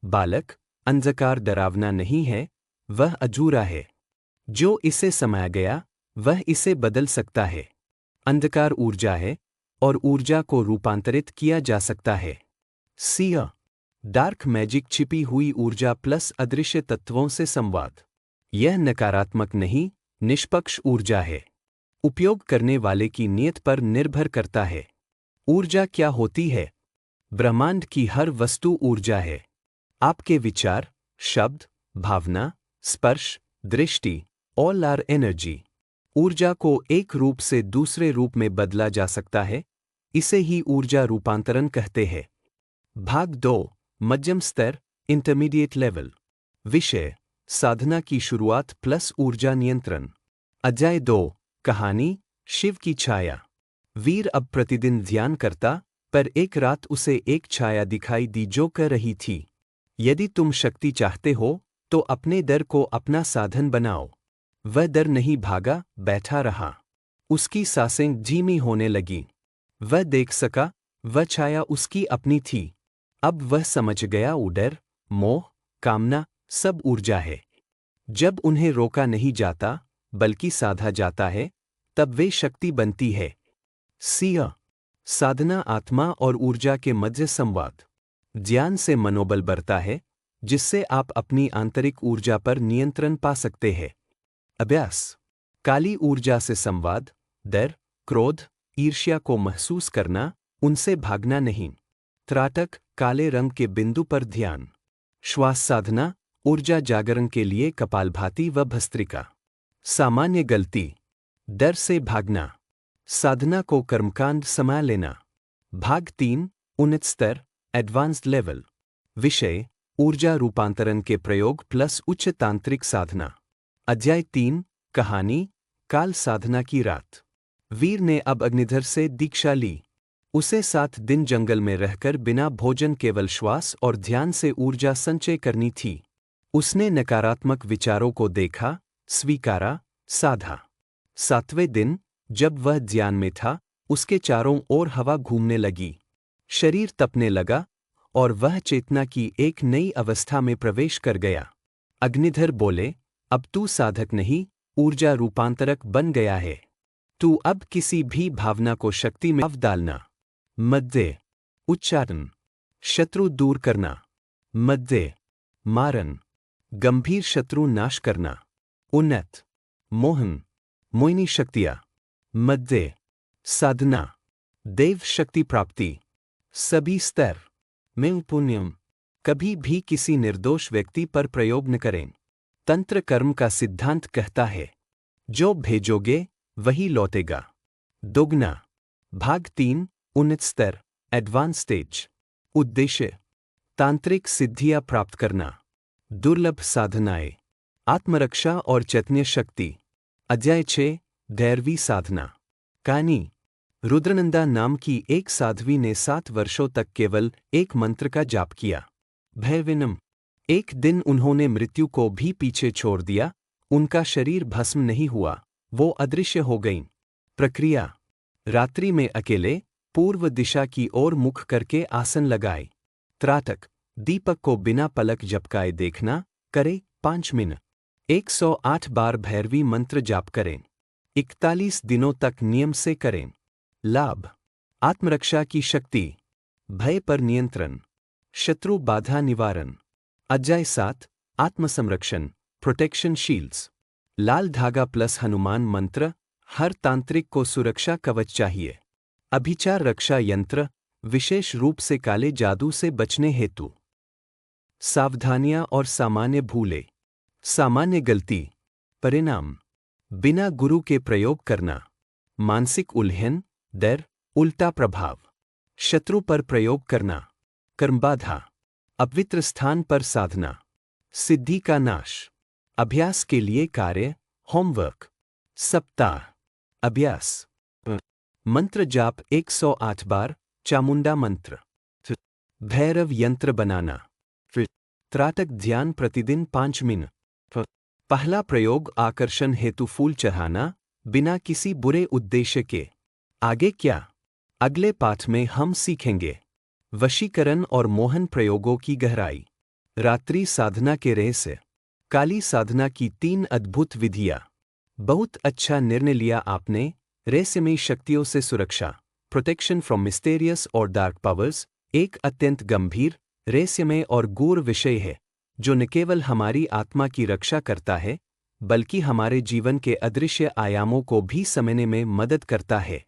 बालक, अंधकार डरावना नहीं है, वह अधूरा है। जो इसे समाया गया, वह इसे बदल सकता है। अंधकार ऊर्जा है, और ऊर्जा को रूपांतरित किया जा सकता है। सिया, डार्क मैजिक छिपी हुई ऊर्जा प्लस अदृश्य तत्वों से संवाद। यह नकारात्मक नहीं, निष्पक्ष ऊर्जा है। उपयोग करने वाले की नीयत पर निर्भर करता है। ऊर्जा क्या होती है? ब्रह्मांड की हर वस्तु ऊर्जा है। आपके विचार, शब्द, भावना, स्पर्श, दृष्टि, ऑल आर एनर्जी। ऊर्जा को एक रूप से दूसरे रूप में बदला जा सकता है, इसे ही ऊर्जा रूपांतरण कहते हैं। भाग 2, मध्यम स्तर, इंटरमीडिएट लेवल। विषय, साधना की शुरुआत प्लस ऊर्जा नियंत्रण। अध्याय 2, कहानी, शिव की छाया। वीर अब प्रतिदिन ध्यान करता, पर एक रात उसे एक छाया दिखाई दी जो कह रही थी, यदि तुम शक्ति चाहते हो, तो अपने डर को अपना साधन बनाओ। वह डर नहीं भागा, बैठा रहा। उसकी सांसें धीमी होने लगीं। वह देख सका, वह छाया उसकी अपनी थी। अब वह समझ गया, डर, मोह, कामना, सब ऊर्जा है। जब उन्हें रोका नहीं जाता, बल्कि साधा जाता है, तब वे शक्ति बनती है। सिया, साधना आत्मा और ऊर्जा के मध्य संवाद। ध्यान से मनोबल बढ़ता है, जिससे आप अपनी आंतरिक ऊर्जा पर नियंत्रण पा सकते हैं। अभ्यास, काली ऊर्जा से संवाद, डर, क्रोध, ईर्ष्या को महसूस करना, उनसे भागना नहीं। त्राटक, काले रंग के बिंदु पर ध्यान। श्वास साधना, ऊर्जा जागरण के लिए कपालभाति व भस्त्रिका। सामान्य गलती, डर से भागना। साधना को कर्मकांड समा लेना। भाग 3, उन्नत स्तर, एडवांस्ड लेवल। विषय, ऊर्जा रूपांतरण के प्रयोग प्लस उच्च तांत्रिक साधना। अध्याय 3, कहानी, काल साधना की रात। वीर ने अब अग्निधर से दीक्षा ली। उसे 7 दिन जंगल में रहकर बिना भोजन केवल श्वास और ध्यान से ऊर्जा संचय करनी थी। उसने नकारात्मक विचारों को देखा, स्वीकारा, साधा। 7वें दिन, जब वह ध्यान में था, उसके चारों ओर हवा घूमने लगी। शरीर तपने लगा, और वह चेतना की एक नई अवस्था में प्रवेश कर गया। अग्निधर बोले, अब तू साधक नहीं, ऊर्जा रूपांतरक बन गया है। तू अब किसी भी भावना को शक्ति में डालना। मध्य उच्चारण, शत्रु दूर करना। मध्य मारन, गंभीर शत्रु नाश करना। उन्नत मोहन, मोहिनी शक्तियाँ। मध्य साधना, देव शक्ति प्राप्ति। सभी स्तर में पुण्यम, कभी भी किसी निर्दोष व्यक्ति पर प्रयोग न करें। तंत्र कर्म का सिद्धांत कहता है, जो भेजोगे वही लौटेगा। दोगुना भाग 3 उन्नत स्तर एडवांस स्टेज। उद्देश्य तांत्रिक सिद्धियां प्राप्त करना। दुर्लभ साधनाएं, आत्मरक्षा और चैतन्य शक्ति। अध्याय 6 धैर्वी साधना। कहानी, रुद्रनंदा नाम की एक साध्वी ने 7 वर्षों तक केवल एक मंत्र का जाप किया, भैरविनम। एक दिन उन्होंने मृत्यु को भी पीछे छोड़ दिया। उनका शरीर भस्म नहीं हुआ, वो अदृश्य हो गईं। प्रक्रिया, रात्रि में अकेले पूर्व दिशा की ओर मुख करके आसन लगाए। त्राटक, दीपक को बिना पलक झपकाए देखना, करे 5 मिनट। 108 बार भैरवी मंत्र जाप करें। 41 दिनों तक नियम से करें। लाभ, आत्मरक्षा की शक्ति, भय पर नियंत्रण, शत्रु बाधा निवारण। अध्याय 7 आत्मसंरक्षण प्रोटेक्शन शील्ड्स। लाल धागा प्लस हनुमान मंत्र, हर तांत्रिक को सुरक्षा कवच चाहिए। अभिचार रक्षा यंत्र, विशेष रूप से काले जादू से बचने हेतु। सावधानियां और सामान्य भूले। सामान्य गलती, परिणाम, बिना गुरु के प्रयोग करना। मानसिक उल्हन, डर, उल्टा प्रभाव। शत्रु पर प्रयोग करना। कर्मबाधा, अपवित्र स्थान पर साधना। सिद्धि का नाश। अभ्यास के लिए कार्य, होमवर्क। सप्ताह अभ्यास, मंत्र जाप 108 बार, चामुंडा मंत्र। भैरव यंत्र बनाना। त्राटक ध्यान प्रतिदिन 5 मिनट। पहला प्रयोग आकर्षण हेतु फूल चढ़ाना, बिना किसी बुरे उद्देश्य के। आगे क्या? अगले पाठ में हम सीखेंगे वशीकरण और मोहन प्रयोगों की गहराई, रात्रि साधना के रहस्य, काली साधना की 3 अद्भुत विधियां। बहुत अच्छा निर्णय लिया आपने। रहस्यमयी शक्तियों से सुरक्षा, प्रोटेक्शन फ्रॉम मिस्टेरियस और डार्क पावर्स, एक अत्यंत गंभीर, रहस्यमय और गूढ़ विषय है जो न केवल हमारी आत्मा की रक्षा करता है बल्कि हमारे जीवन के अदृश्य आयामों को भी समझने में मदद करता है।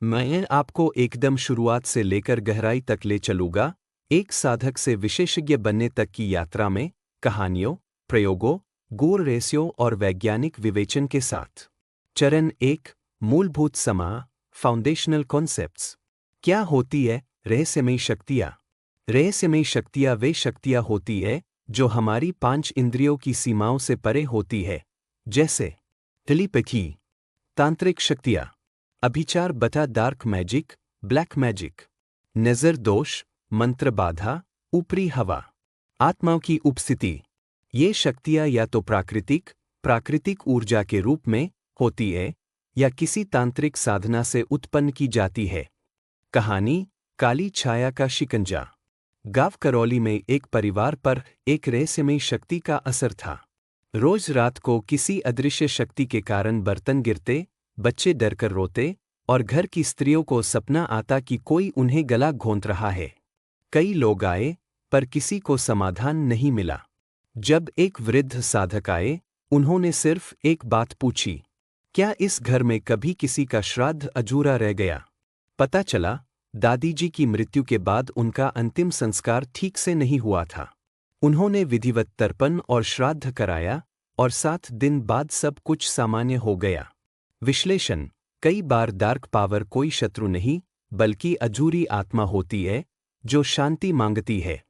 मैं आपको एकदम शुरुआत से लेकर गहराई तक ले चलूंगा, एक साधक से विशेषज्ञ बनने तक की यात्रा में, कहानियों, प्रयोगों, गूढ़ रहस्यों और वैज्ञानिक विवेचन के साथ। चरण 1, मूलभूत समाज, फाउंडेशनल कॉन्सेप्ट्स। क्या होती है रहस्यमयी शक्तियाँ? रहस्यमयी शक्तियाँ वे शक्तियाँ होती है जो हमारी 5 इंद्रियों की सीमाओं से परे होती है, जैसे टेलीपैथी, तांत्रिक शक्तियाँ, अभिचार बता डार्क मैजिक, ब्लैक मैजिक, नजर दोष, मंत्र बाधा, ऊपरी हवा, आत्माओं की उपस्थिति। ये शक्तियाँ या तो प्राकृतिक ऊर्जा के रूप में होती है या किसी तांत्रिक साधना से उत्पन्न की जाती है। कहानी, काली छाया का शिकंजा। गांव करौली में एक परिवार पर एक रहस्यमयी शक्ति का असर था। रोज रात को किसी अदृश्य शक्ति के कारण बर्तन गिरते, बच्चे डरकर रोते और घर की स्त्रियों को सपना आता कि कोई उन्हें गला घोंट रहा है। कई लोग आए पर किसी को समाधान नहीं मिला। जब एक वृद्ध साधक आए, उन्होंने सिर्फ एक बात पूछी, क्या इस घर में कभी किसी का श्राद्ध अधूरा रह गया? पता चला, दादी जी की मृत्यु के बाद उनका अंतिम संस्कार ठीक से नहीं हुआ था। उन्होंने विधिवत तर्पण और श्राद्ध कराया और 7 दिन बाद सब कुछ सामान्य हो गया। विश्लेषण, कई बार डार्क पावर कोई शत्रु नहीं बल्कि अधूरी आत्मा होती है जो शांति मांगती है।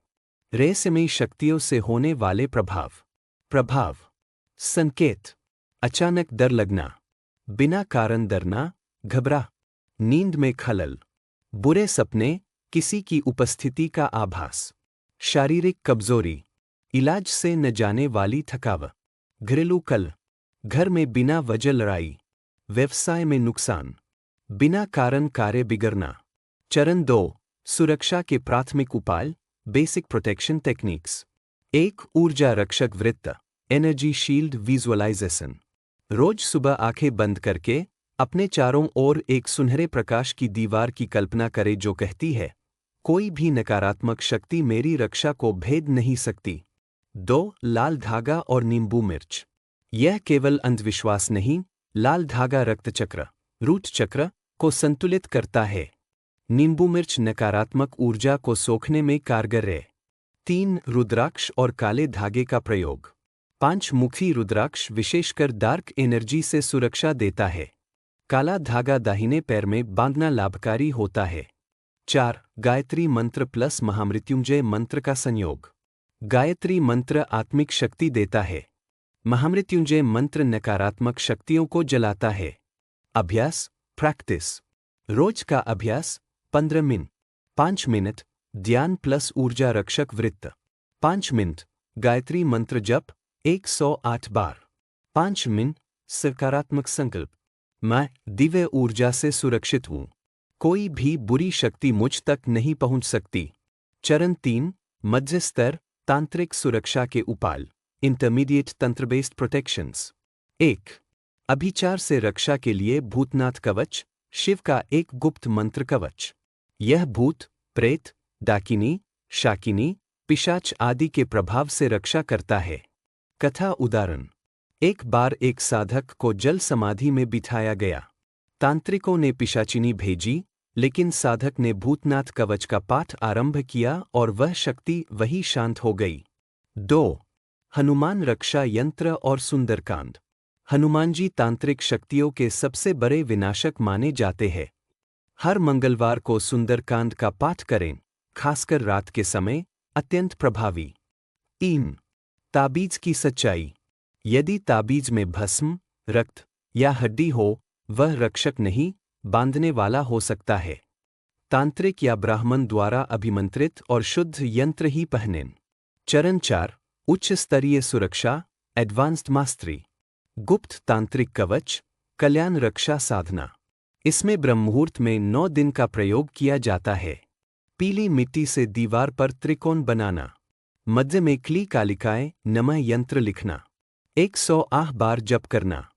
रहस्यमयी शक्तियों से होने वाले प्रभाव, संकेत, अचानक डर लगना, बिना कारण डरना, घबरा, नींद में खलल, बुरे सपने, किसी की उपस्थिति का आभास, शारीरिक कमजोरी, इलाज से न जाने वाली थकावट, घरेलू कलह, घर में बिना वजह लड़ाई, व्यवसाय में नुकसान, बिना कारण कार्य बिगड़ना। चरण 2, सुरक्षा के प्राथमिक उपाय, बेसिक प्रोटेक्शन टेक्निक्स। 1, ऊर्जा रक्षक वृत्त, एनर्जी शील्ड विजुअलाइजेशन। रोज सुबह आंखें बंद करके अपने चारों ओर एक सुनहरे प्रकाश की दीवार की कल्पना करें जो कहती है, कोई भी नकारात्मक शक्ति मेरी रक्षा को भेद नहीं सकती। 2. लाल धागा और नींबू मिर्च। यह केवल अंधविश्वास नहीं, लाल धागा रक्त चक्र, रूट चक्र को संतुलित करता है। नींबू मिर्च नकारात्मक ऊर्जा को सोखने में कारगर है। 3. रुद्राक्ष और काले धागे का प्रयोग। 5 मुखी रुद्राक्ष विशेषकर डार्क एनर्जी से सुरक्षा देता है। काला धागा दाहिने पैर में बांधना लाभकारी होता है। 4. गायत्री मंत्र प्लस महामृत्युंजय मंत्र का संयोग। गायत्री मंत्र आत्मिक शक्ति देता है। महामृत्युंजय मंत्र नकारात्मक शक्तियों को जलाता है। अभ्यास, प्रैक्टिस। रोज का अभ्यास 15 मिनट। 5 मिनट ध्यान प्लस ऊर्जा रक्षक वृत्त। 5 मिनट गायत्री मंत्र जप 108 बार। 5 मिनट सकारात्मक संकल्प, मैं दिव्य ऊर्जा से सुरक्षित हूँ, कोई भी बुरी शक्ति मुझ तक नहीं पहुँच सकती। चरण 3 मध्य स्तर तांत्रिक सुरक्षा के उपाय, इंटरमीडिएट तंत्र बेस्ड प्रोटेक्शंस। 1. अभिचार से रक्षा के लिए भूतनाथ कवच, शिव का एक गुप्त मंत्र कवच। यह भूत, प्रेत, डाकिनी, शाकिनी, पिशाच आदि के प्रभाव से रक्षा करता है। कथा उदाहरण। एक बार एक साधक को जल समाधि में बिठाया गया। तांत्रिकों ने पिशाचिनी भेजी, लेकिन साधक ने भूतनाथ कवच का पाठ आरंभ किया और वह शक्ति वही शांत हो गई। 2. हनुमान रक्षा यंत्र और सुंदरकांड। हनुमान जी तांत्रिक शक्तियों के सबसे बड़े विनाशक माने जाते हैं। हर मंगलवार को सुंदरकांड का पाठ करें, खासकर रात के समय, अत्यंत प्रभावी। 3. ताबीज की सच्चाई। यदि ताबीज में भस्म, रक्त या हड्डी हो, वह रक्षक नहीं, बांधने वाला हो सकता है। तांत्रिक या ब्राह्मण द्वारा अभिमंत्रित और शुद्ध यंत्र ही पहनें। चरण 4 उच्च स्तरीय सुरक्षा, एडवांस्ड मास्टरी। गुप्त तांत्रिक कवच, कल्याण रक्षा साधना। इसमें ब्रह्ममुहूर्त में 9 दिन का प्रयोग किया जाता है। पीली मिट्टी से दीवार पर त्रिकोण बनाना, मध्य में क्ली कालिकाएं नमः यंत्र लिखना, 108 बार जप करना।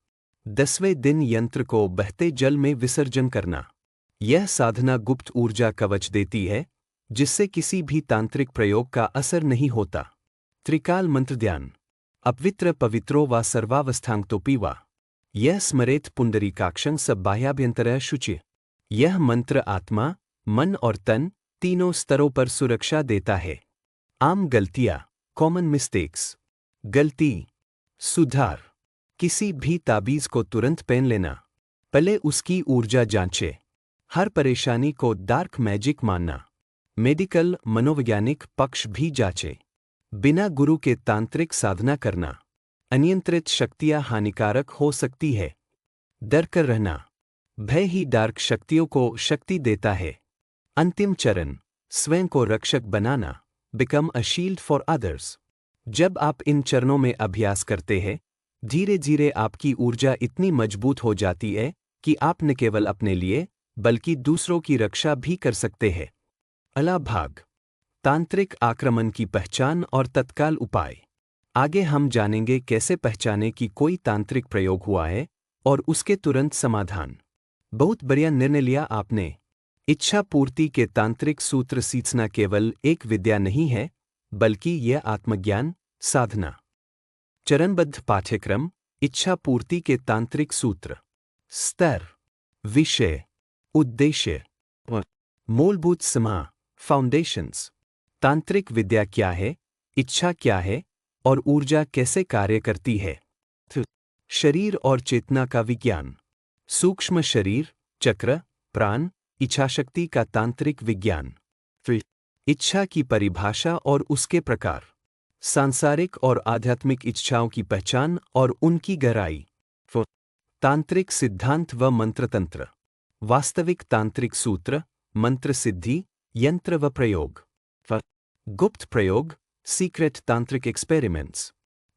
10वें दिन यंत्र को बहते जल में विसर्जन करना। यह साधना गुप्त ऊर्जा कवच देती है, जिससे किसी भी तांत्रिक प्रयोग का असर नहीं होता। त्रिकाल मंत्र ध्यान, अपवित्र पवित्रो व सर्वावस्थांगतोपि वा, यह स्मरेत पुंडरीकाक्षं सब बाह्याभ्यंतर शुचि। यह मंत्र आत्मा, मन और तन तीनों स्तरों पर सुरक्षा देता है। आम गलतियां, कॉमन मिस्टेक्स। गलती, सुधार। किसी भी ताबीज को तुरंत पहन लेना, पहले उसकी ऊर्जा जांचें। हर परेशानी को डार्क मैजिक मानना, मेडिकल मनोवैज्ञानिक पक्ष भी जांचें। बिना गुरु के तांत्रिक साधना करना, अनियंत्रित शक्तियां हानिकारक हो सकती है। डर कर रहना, भय ही डार्क शक्तियों को शक्ति देता है। अंतिम चरण, स्वयं को रक्षक बनाना, become a shield for others. जब आप इन चरणों में अभ्यास करते हैं, धीरे धीरे आपकी ऊर्जा इतनी मजबूत हो जाती है कि आप न केवल अपने लिए बल्कि दूसरों की रक्षा भी कर सकते हैं। अगला भाग, तांत्रिक आक्रमण की पहचान और तत्काल उपाय। आगे हम जानेंगे कैसे पहचाने कि कोई तांत्रिक प्रयोग हुआ है और उसके तुरंत समाधान। बहुत बढ़िया निर्णय लिया आपने। इच्छा पूर्ति के तांत्रिक सूत्र सीखना केवल एक विद्या नहीं है, बल्कि यह आत्मज्ञान साधना। चरणबद्ध पाठ्यक्रम, इच्छा पूर्ति के तांत्रिक सूत्र। स्तर, विषय, उद्देश्य, मूलभूत समाह, फाउंडेशंस। तांत्रिक विद्या क्या है, इच्छा क्या है और ऊर्जा कैसे कार्य करती है। शरीर और चेतना का विज्ञान, सूक्ष्म शरीर, चक्र, प्राण, इच्छाशक्ति का तांत्रिक विज्ञान। इच्छा की परिभाषा और उसके प्रकार, सांसारिक और आध्यात्मिक इच्छाओं की पहचान और उनकी गहराई। तांत्रिक सिद्धांत व मंत्रतंत्र, वास्तविक तांत्रिक सूत्र, मंत्र सिद्धि, यंत्र व प्रयोग। गुप्त प्रयोग, सीक्रेट तांत्रिक एक्सपेरिमेंट्स।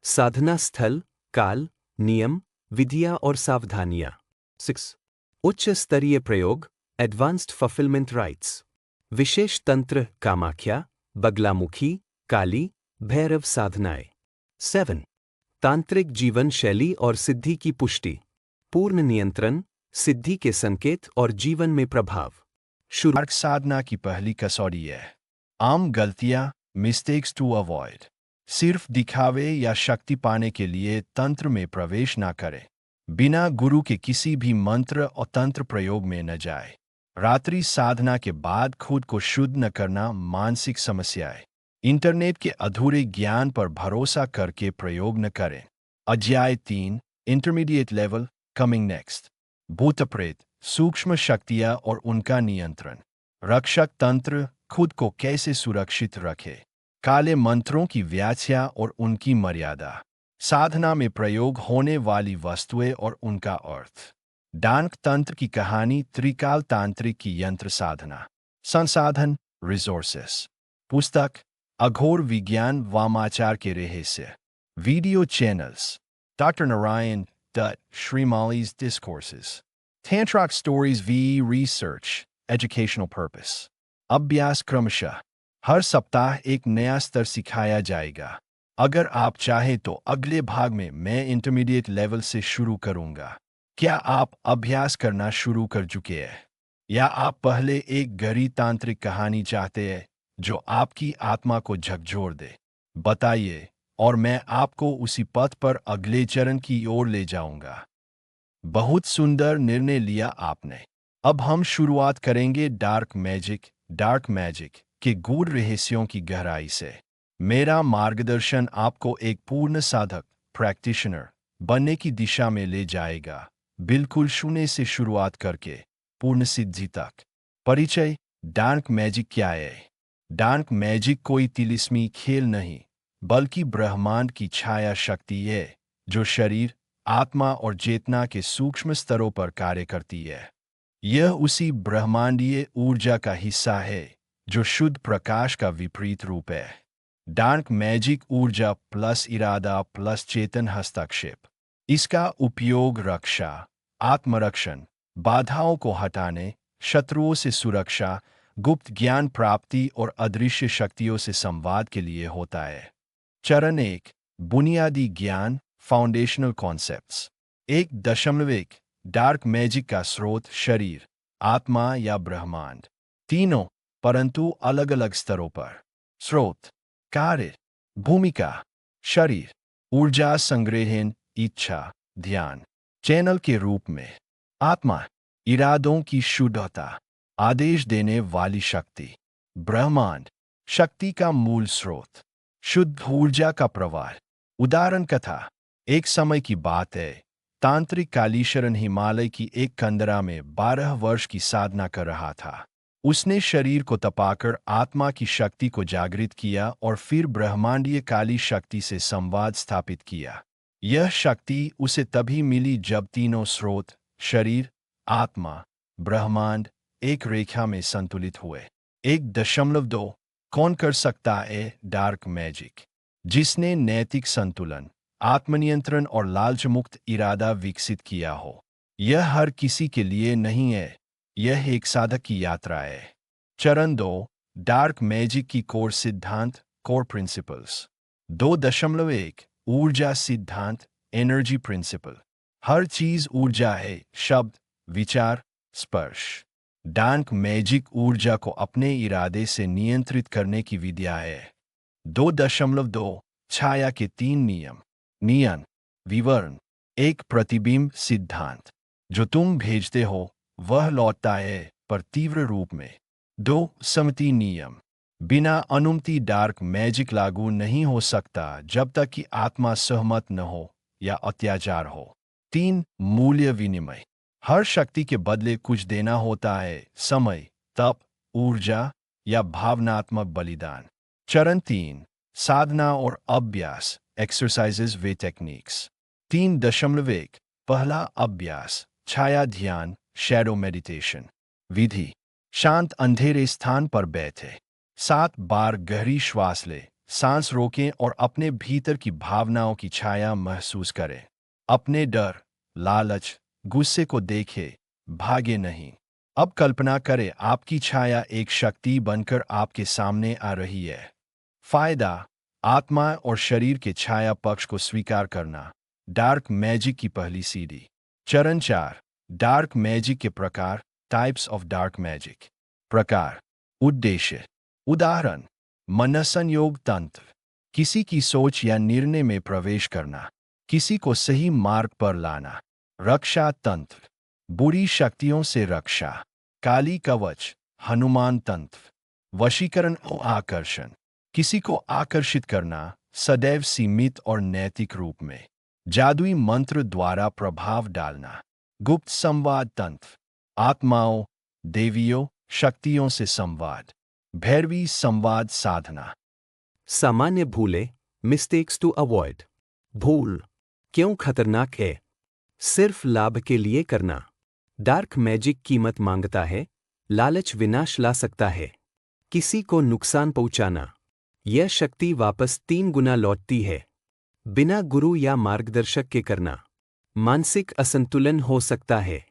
साधना स्थल, काल, नियम, विधियां और सावधानियां। 6. उच्च स्तरीय प्रयोग, एडवांस्ड फुलफिलमेंट राइट्स। विशेष तंत्र, कामाख्या, बगलामुखी, काली, भैरव साधनाएं। 7. तांत्रिक जीवन शैली और सिद्धि की पुष्टि। पूर्ण नियंत्रण, सिद्धि के संकेत और जीवन में प्रभाव। शुरू। डार्क साधना की पहली कसौटी है आम गलतियां, मिस्टेक्स टू अवॉइड। सिर्फ दिखावे या शक्ति पाने के लिए तंत्र में प्रवेश ना करें। बिना गुरु के किसी भी मंत्र और तंत्र प्रयोग में न जाए। रात्रि साधना के बाद खुद को शुद्ध न करना मानसिक समस्याएं। इंटरनेट के अधूरे ज्ञान पर भरोसा करके प्रयोग न करें। अध्याय 3 इंटरमीडिएट लेवल कमिंग नेक्स्ट। भूत प्रेत, सूक्ष्म शक्तियां और उनका नियंत्रण। रक्षक तंत्र, खुद को कैसे सुरक्षित रखे। काले मंत्रों की व्याख्या और उनकी मर्यादा। साधना में प्रयोग होने वाली वस्तुएं और उनका अर्थ। डांक तंत्र की कहानी, त्रिकाल तांत्रिक की यंत्र साधना। संसाधन रिसोर्सेस। पुस्तक अघोर विज्ञान वामाचार के रहस्य। Video channels doctor Narayan Dutt, Shrimali's discourses. Tantric Stories VE Research, Educational Purpose। अभ्यास क्रमशः हर सप्ताह एक नया स्तर सिखाया जाएगा। अगर आप चाहें तो अगले भाग में मैं इंटरमीडिएट लेवल से शुरू करूंगा। क्या आप अभ्यास करना शुरू कर चुके हैं? या आप पहले एक गहरी तांत्रिक कहानी चाहते हैं जो आपकी आत्मा को झकझोर दे? बताइए और मैं आपको उसी पथ पर अगले चरण की ओर ले जाऊंगा। बहुत सुंदर निर्णय लिया आपने। अब हम शुरुआत करेंगे डार्क मैजिक के गूढ़ रहस्यों की गहराई से। मेरा मार्गदर्शन आपको एक पूर्ण साधक प्रैक्टिशनर बनने की दिशा में ले जाएगा, बिल्कुल शून्य से शुरुआत करके पूर्ण सिद्धि तक। परिचय। डार्क मैजिक क्या है? डार्क मैजिक कोई तिलिस्मी खेल नहीं, बल्कि ब्रह्मांड की छाया शक्ति है जो शरीर, आत्मा और चेतना के सूक्ष्म स्तरों पर कार्य करती है। यह उसी ब्रह्मांडीय ऊर्जा का हिस्सा है जो शुद्ध प्रकाश का विपरीत रूप है। डार्क मैजिक ऊर्जा प्लस इरादा प्लस चेतन हस्तक्षेप। इसका उपयोग रक्षा, आत्मरक्षण, बाधाओं को हटाने, शत्रुओं से सुरक्षा, गुप्त ज्ञान प्राप्ति और अदृश्य शक्तियों से संवाद के लिए होता है। चरण 1 बुनियादी ज्ञान, फाउंडेशनल कॉन्सेप्ट्स। 1.1 डार्क मैजिक का स्रोत, शरीर, आत्मा या ब्रह्मांड। तीनों, परंतु अलग अलग स्तरों पर। स्रोत, कार्य, भूमिका, शरीर, ऊर्जा संग्रहण, इच्छा, ध्यान। चैनल के रूप में आत्मा, इरादों की शुद्धता, आदेश देने वाली शक्ति। ब्रह्मांड, शक्ति का मूल स्रोत, शुद्ध ऊर्जा का प्रवाह। उदाहरण कथा। एक समय की बात है, तांत्रिक कालीशरण हिमालय की एक कंदरा में 12 वर्ष की साधना कर रहा था। उसने शरीर को तपाकर आत्मा की शक्ति को जागृत किया और फिर ब्रह्मांडीय काली शक्ति से संवाद स्थापित किया। यह शक्ति उसे तभी मिली जब तीनों स्रोत, शरीर, आत्मा, ब्रह्मांड एक रेखा में संतुलित हुए। 1.2 कौन कर सकता है डार्क मैजिक? जिसने नैतिक संतुलन, आत्मनियंत्रण और लालच मुक्त इरादा विकसित किया हो। यह हर किसी के लिए नहीं है, यह एक साधक की यात्रा है। चरण 2 डार्क मैजिक की कोर सिद्धांत, कोर प्रिंसिपल्स। 2.1 ऊर्जा सिद्धांत, एनर्जी प्रिंसिपल। हर चीज ऊर्जा है, शब्द, विचार, स्पर्श। डार्क मैजिक ऊर्जा को अपने इरादे से नियंत्रित करने की विद्या है। 2.2 छाया के 3 नियम, नियन, विवरण। 1 प्रतिबिंब सिद्धांत, जो तुम भेजते हो वह लौटता है, पर तीव्र रूप में। 2 समति नियम, बिना अनुमति डार्क मैजिक लागू नहीं हो सकता जब तक कि आत्मा सहमत न हो या अत्याचार हो। 3 मूल्य विनिमय, हर शक्ति के बदले कुछ देना होता है, समय, तप, ऊर्जा या भावनात्मक बलिदान। चरण 3 साधना और अभ्यास, एक्सरसाइजेस वे टेक्निक्स। 3.1 पहला अभ्यास, छाया ध्यान, शैडो मेडिटेशन। विधि, शांत अंधेरे स्थान पर बैठे, 7 बार गहरी श्वास ले, सांस रोकें और अपने भीतर की भावनाओं की छाया महसूस करें। अपने डर, लालच, गुस्से को देखें, भागे नहीं। अब कल्पना करें आपकी छाया एक शक्ति बनकर आपके सामने आ रही है। फायदा, आत्मा और शरीर के छाया पक्ष को स्वीकार करना, डार्क मैजिक की पहली सीढ़ी। चरण 4, डार्क मैजिक के प्रकार, टाइप्स ऑफ डार्क मैजिक। प्रकार, उद्देश्य, उदाहरण, मनसंयोग तंत्र, किसी की सोच या निर्णय में प्रवेश करना, किसी को सही मार्ग पर लाना। रक्षा तंत्र, बुरी शक्तियों से रक्षा, काली कवच, हनुमान तंत्र। वशीकरण और आकर्षण, किसी को आकर्षित करना, सदैव सीमित और नैतिक रूप में। जादुई मंत्र द्वारा प्रभाव डालना। गुप्त संवाद तंत्र, आत्माओं, देवियों, शक्तियों से संवाद। भैरवी संवाद साधना। सामान्य भूले, मिस्टेक्स टू अवॉइड। भूल क्यों खतरनाक है? सिर्फ लाभ के लिए करना। डार्क मैजिक कीमत मांगता है, लालच विनाश ला सकता है। किसी को नुकसान पहुंचाना, यह शक्ति वापस 3 गुना लौटती है। बिना गुरु या मार्गदर्शक के करना, मानसिक असंतुलन हो सकता है।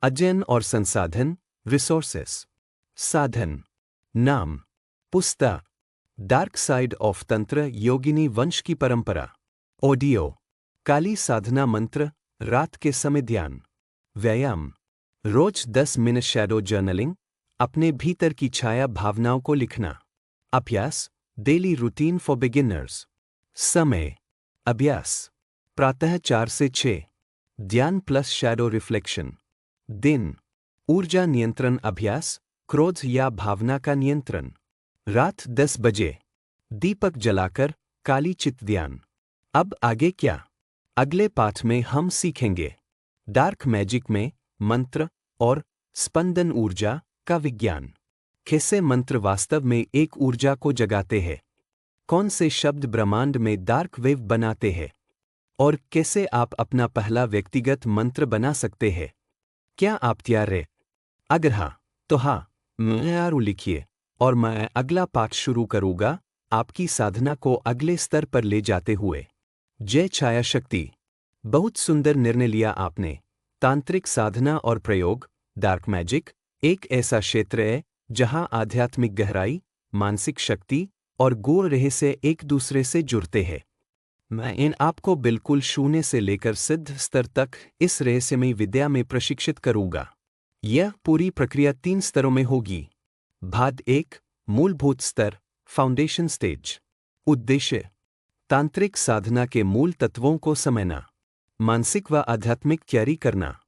अध्ययन और संसाधन, रिसोर्सेस। साधन, नाम, पुस्तक, डार्क साइड ऑफ तंत्र योगिनी वंश की परंपरा। ऑडियो, काली साधना मंत्र, रात के समय ध्यान। व्यायाम, रोज 10 मिनट शैडो जर्नलिंग, अपने भीतर की छाया भावनाओं को लिखना। अभ्यास, डेली रूटीन फॉर बिगिनर्स। समय, अभ्यास, प्रातः 4 से 6, ध्यान प्लस शैडो रिफ्लेक्शन। दिन, ऊर्जा नियंत्रण अभ्यास, क्रोध या भावना का नियंत्रण। रात 10 बजे, दीपक जलाकर, काली चित ध्यान। अब आगे क्या? अगले पाठ में हम सीखेंगे डार्क मैजिक में मंत्र और स्पंदन ऊर्जा का विज्ञान। कैसे मंत्र वास्तव में एक ऊर्जा को जगाते हैं, कौन से शब्द ब्रह्मांड में डार्क वेव बनाते हैं, और कैसे आप अपना पहला व्यक्तिगत मंत्र बना सकते हैं। क्या आप तैयार हैं? अगर हाँ, तो हाँ, मैं लिखिए और मैं अगला पाठ शुरू करूंगा, आपकी साधना को अगले स्तर पर ले जाते हुए। जय छाया शक्ति। बहुत सुंदर निर्णय लिया आपने। तांत्रिक साधना और प्रयोग, डार्क मैजिक एक ऐसा क्षेत्र है जहां आध्यात्मिक गहराई, मानसिक शक्ति और गूढ़ रहस्य एक दूसरे से जुड़ते हैं। मैं इन आपको बिल्कुल शून्य से लेकर सिद्ध स्तर तक इस रहस्यमयी विद्या में प्रशिक्षित करूंगा। यह पूरी प्रक्रिया 3 स्तरों में होगी। भाग 1, मूलभूत स्तर, फाउंडेशन स्टेज। उद्देश्य, तांत्रिक साधना के मूल तत्वों को समझना, मानसिक व आध्यात्मिक तैयारी करना,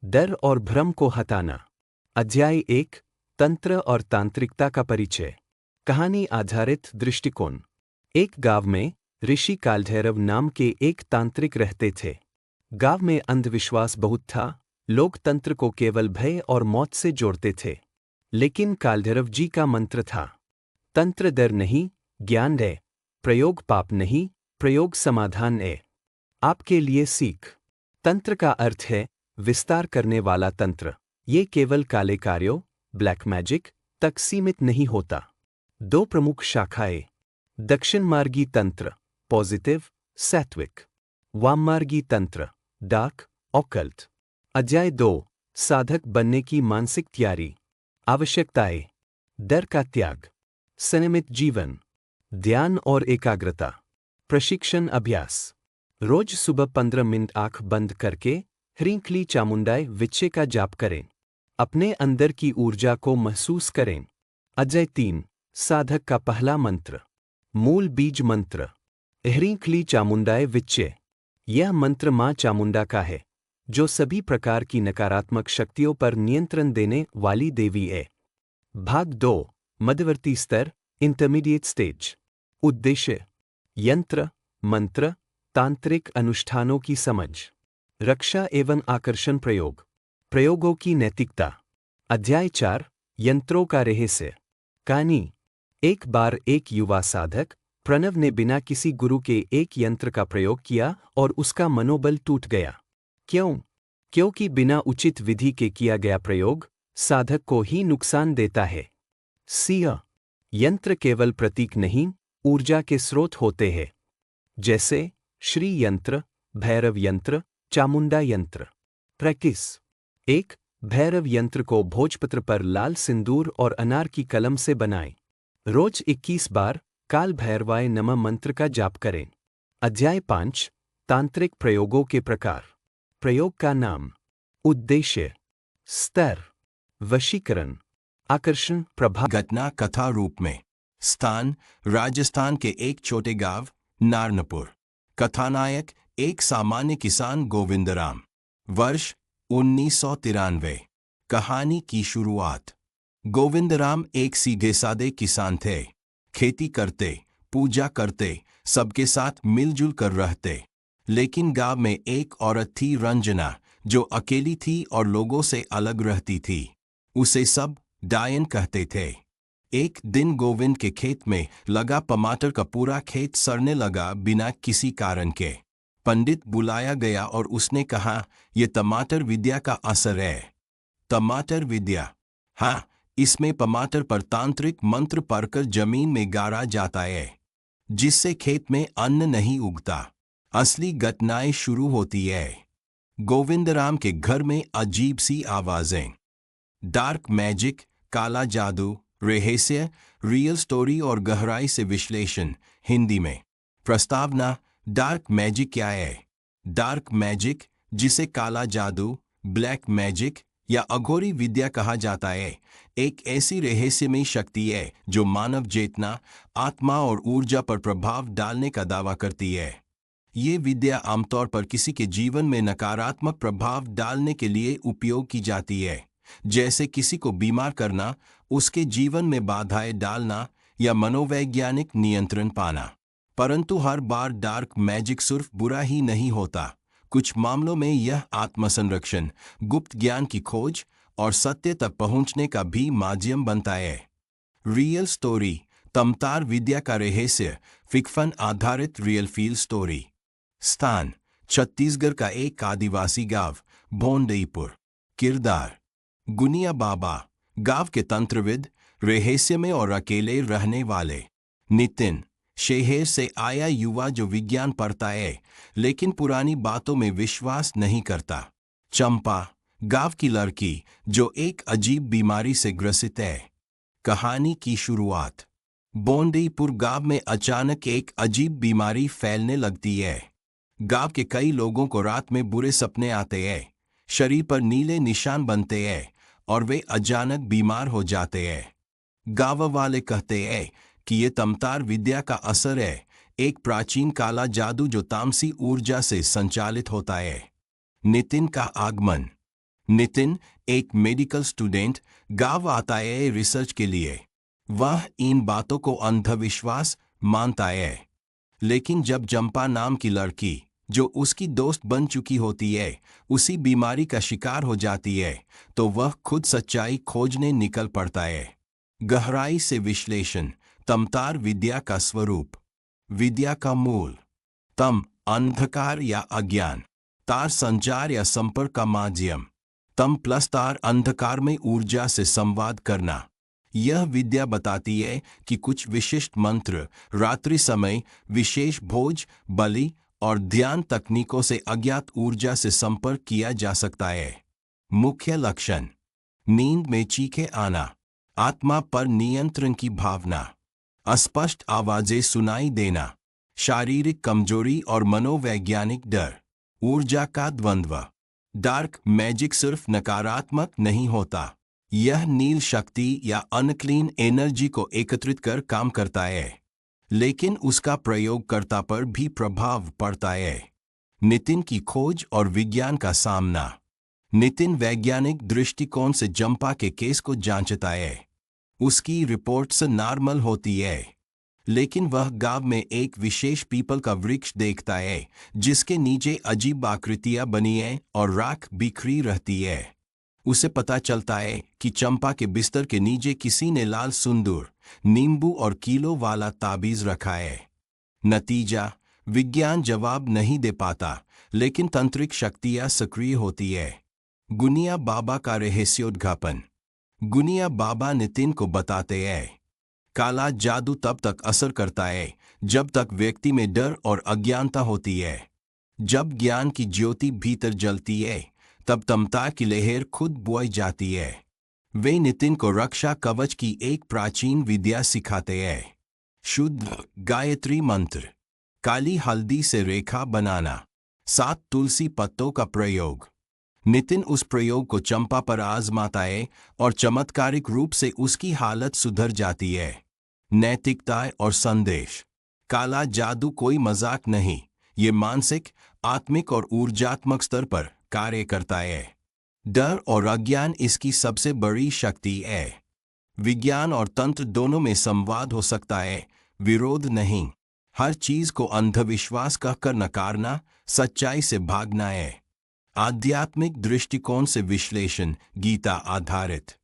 डर और भ्रम को हटाना। अध्याय 1, तंत्र और तांत्रिकता का परिचय। कहानी आधारित दृष्टिकोण। एक गांव में ऋषि कालभैरव नाम के एक तांत्रिक रहते थे। गांव में अंधविश्वास बहुत था, लोग तंत्र को केवल भय और मौत से जोड़ते थे। लेकिन कालभैरव जी का मंत्र था, तंत्र डर नहीं, ज्ञान है, प्रयोग पाप नहीं, प्रयोग समाधान है। आपके लिए सीख। तंत्र का अर्थ है विस्तार करने वाला तंत्र। ये केवल काले कार्यों, ब्लैक मैजिक तक सीमित नहीं होता। 2 प्रमुख शाखाएं, दक्षिण मार्गी तंत्र, पॉजिटिव, सात्विक। वाममार्गी तंत्र, डार्क, ऑकल्ट। अध्याय 2, साधक बनने की मानसिक तैयारी। आवश्यकताएं, डर का त्याग, संयमित जीवन, ध्यान और एकाग्रता। प्रशिक्षण अभ्यास, रोज सुबह 15 मिनट आंख बंद करके ह्रीं क्लीं चामुंडाय विच्चे का जाप करें। अपने अंदर की ऊर्जा को महसूस करें। अध्याय 3, साधक का पहला मंत्र, मूल बीज मंत्र। ह्रीं क्लीं चामुंडाय विच्चे। यह मंत्र मां चामुंडा का है, जो सभी प्रकार की नकारात्मक शक्तियों पर नियंत्रण देने वाली देवी है। भाग 2, मध्यवर्ती स्तर, इंटरमीडिएट स्टेज। उद्देश्य, यंत्र, मंत्र, तांत्रिक अनुष्ठानों की समझ। रक्षा एवं आकर्षण प्रयोग, प्रयोगों की नैतिकता। अध्याय 4, यंत्रों का रहस्य। कहानी। एक बार एक युवा साधक प्रणव ने बिना किसी गुरु के एक यंत्र का प्रयोग किया और उसका मनोबल टूट गया। क्यों? क्योंकि बिना उचित विधि के किया गया प्रयोग साधक को ही नुकसान देता है। सिया, यंत्र केवल प्रतीक नहीं, ऊर्जा के स्रोत होते हैं। जैसे श्री यंत्र, भैरव यंत्र, चामुंडा यंत्र। प्रैक्टिस। 1, भैरव यंत्र को भोजपत्र पर लाल सिंदूर और अनार की कलम से बनाएं। रोज 21 बार काल भैरवाय नमः मंत्र का जाप करें। अध्याय 5 तांत्रिक प्रयोगों के प्रकार। प्रयोग का नाम, उद्देश्य, स्तर, वशीकरण, आकर्षण, प्रभाव। घटना कथा रूप में। स्थान राजस्थान के एक छोटे गांव नारनपुर। कथानायक एक सामान्य किसान गोविंदराम। वर्ष 1993। कहानी की शुरुआत। गोविंदराम एक सीधे सादे किसान थे। खेती करते, पूजा करते, सबके साथ मिलजुल कर रहते। लेकिन गांव में एक औरत थी रंजना, जो अकेली थी और लोगों से अलग रहती थी। उसे सब डायन कहते थे। एक दिन गोविंद के खेत में लगा टमाटर का पूरा खेत सड़ने लगा बिना किसी कारण के। पंडित बुलाया गया और उसने कहा, ये टमाटर विद्या का असर है। टमाटर विद्या? हाँ, इसमें टमाटर पर तांत्रिक मंत्र पढ़कर जमीन में गाड़ा जाता है, जिससे खेत में अन्न नहीं उगता। असली घटनाएं शुरू होती है। गोविंदराम के घर में अजीब सी आवाजें। डार्क मैजिक, काला जादू, रहस्य, रियल स्टोरी और गहराई से विश्लेषण। हिंदी में। प्रस्तावना। डार्क मैजिक क्या है? डार्क मैजिक, जिसे काला जादू, ब्लैक मैजिक या अघोरी विद्या कहा जाता है, एक ऐसी रहस्यमयी शक्ति है जो मानव चेतना, आत्मा और ऊर्जा पर प्रभाव डालने का दावा करती है। ये विद्या आमतौर पर किसी के जीवन में नकारात्मक प्रभाव डालने के लिए उपयोग की जाती है, जैसे किसी को बीमार करना, उसके जीवन में बाधाएं डालना या मनोवैज्ञानिक नियंत्रण पाना। परंतु हर बार डार्क मैजिक सिर्फ बुरा ही नहीं होता। कुछ मामलों में यह आत्मसंरक्षण, गुप्त ज्ञान की खोज और सत्य तक पहुंचने का भी माध्यम बनता है। रियल स्टोरी, तमतार विद्या का रहस्य, फिक्शन आधारित रियल फील्ड स्टोरी। स्थान छत्तीसगढ़ का एक आदिवासी गांव भोंडईपुर। किरदार गुनिया बाबा, गांव के तंत्रविद, रहस्यमय और अकेले रहने वाले। नितिन, शहर से आया युवा जो विज्ञान पढ़ता है लेकिन पुरानी बातों में विश्वास नहीं करता। चंपा, गांव की लड़की जो एक अजीब बीमारी से ग्रसित है। कहानी की शुरुआत। भोंडईपुर गांव में अचानक एक अजीब बीमारी फैलने लगती है। गांव के कई लोगों को रात में बुरे सपने आते हैं, शरीर पर नीले निशान बनते हैं और वे अचानक बीमार हो जाते हैं। गांव वाले कहते हैं कि ये तमतार विद्या का असर है, एक प्राचीन काला जादू जो तामसी ऊर्जा से संचालित होता है। नितिन का आगमन। नितिन, एक मेडिकल स्टूडेंट, गांव आता है रिसर्च के लिए। वह इन बातों को अंधविश्वास मानता है, लेकिन जब चंपा नाम की लड़की, जो उसकी दोस्त बन चुकी होती है, उसी बीमारी का शिकार हो जाती है, तो वह खुद सच्चाई खोजने निकल पड़ता है। गहराई से विश्लेषण। तमतार विद्या का स्वरूप। विद्या का मूल। तम, अंधकार या अज्ञान। तार, संचार या संपर्क का माध्यम। तम प्लस तार, अंधकार में ऊर्जा से संवाद करना। यह विद्या बताती है कि कुछ विशिष्ट मंत्र, रात्रि समय, विशेष भोज, बलि और ध्यान तकनीकों से अज्ञात ऊर्जा से संपर्क किया जा सकता है। मुख्य लक्षण। नींद में चीखें आना, आत्मा पर नियंत्रण की भावना, अस्पष्ट आवाजें सुनाई देना, शारीरिक कमजोरी और मनोवैज्ञानिक डर, ऊर्जा का द्वंद्व। डार्क मैजिक सिर्फ नकारात्मक नहीं होता, यह नील शक्ति या अनक्लीन एनर्जी को एकत्रित कर काम करता है, लेकिन उसका प्रयोगकर्ता पर भी प्रभाव पड़ता है। नितिन की खोज और विज्ञान का सामना। नितिन वैज्ञानिक दृष्टिकोण से चंपा के केस को जांचता है। उसकी रिपोर्ट्स नॉर्मल होती है, लेकिन वह गांव में एक विशेष पीपल का वृक्ष देखता है जिसके नीचे अजीब आकृतियां बनी हैं और राख बिखरी रहती है। उसे पता चलता है कि चंपा के बिस्तर के नीचे किसी ने लाल सिंदूर, नींबू और कीलो वाला ताबीज रखा है। नतीजा, विज्ञान जवाब नहीं दे पाता, लेकिन तंत्रिक शक्तियां सक्रिय होती है। गुनिया बाबा का रहस्योद्घाटन। गुनिया बाबा नितिन को बताते हैं, काला जादू तब तक असर करता है जब तक व्यक्ति में डर और अज्ञानता होती है। जब ज्ञान की ज्योति भीतर जलती है, तब तमता की लहर खुद बुझ जाती है। वे नितिन को रक्षा कवच की एक प्राचीन विद्या सिखाते हैं। शुद्ध गायत्री मंत्र, काली हल्दी से रेखा बनाना, 7 तुलसी पत्तों का प्रयोग। नितिन उस प्रयोग को चंपा पर आजमाता है और चमत्कारिक रूप से उसकी हालत सुधर जाती है। नैतिकता और संदेश। काला जादू कोई मजाक नहीं, ये मानसिक, आत्मिक और ऊर्जात्मक स्तर पर कार्य करता है। डर और अज्ञान इसकी सबसे बड़ी शक्ति है। विज्ञान और तंत्र दोनों में संवाद हो सकता है, विरोध नहीं। हर चीज को अंधविश्वास कहकर नकारना सच्चाई से भागना है। आध्यात्मिक दृष्टिकोण से विश्लेषण। गीता आधारित।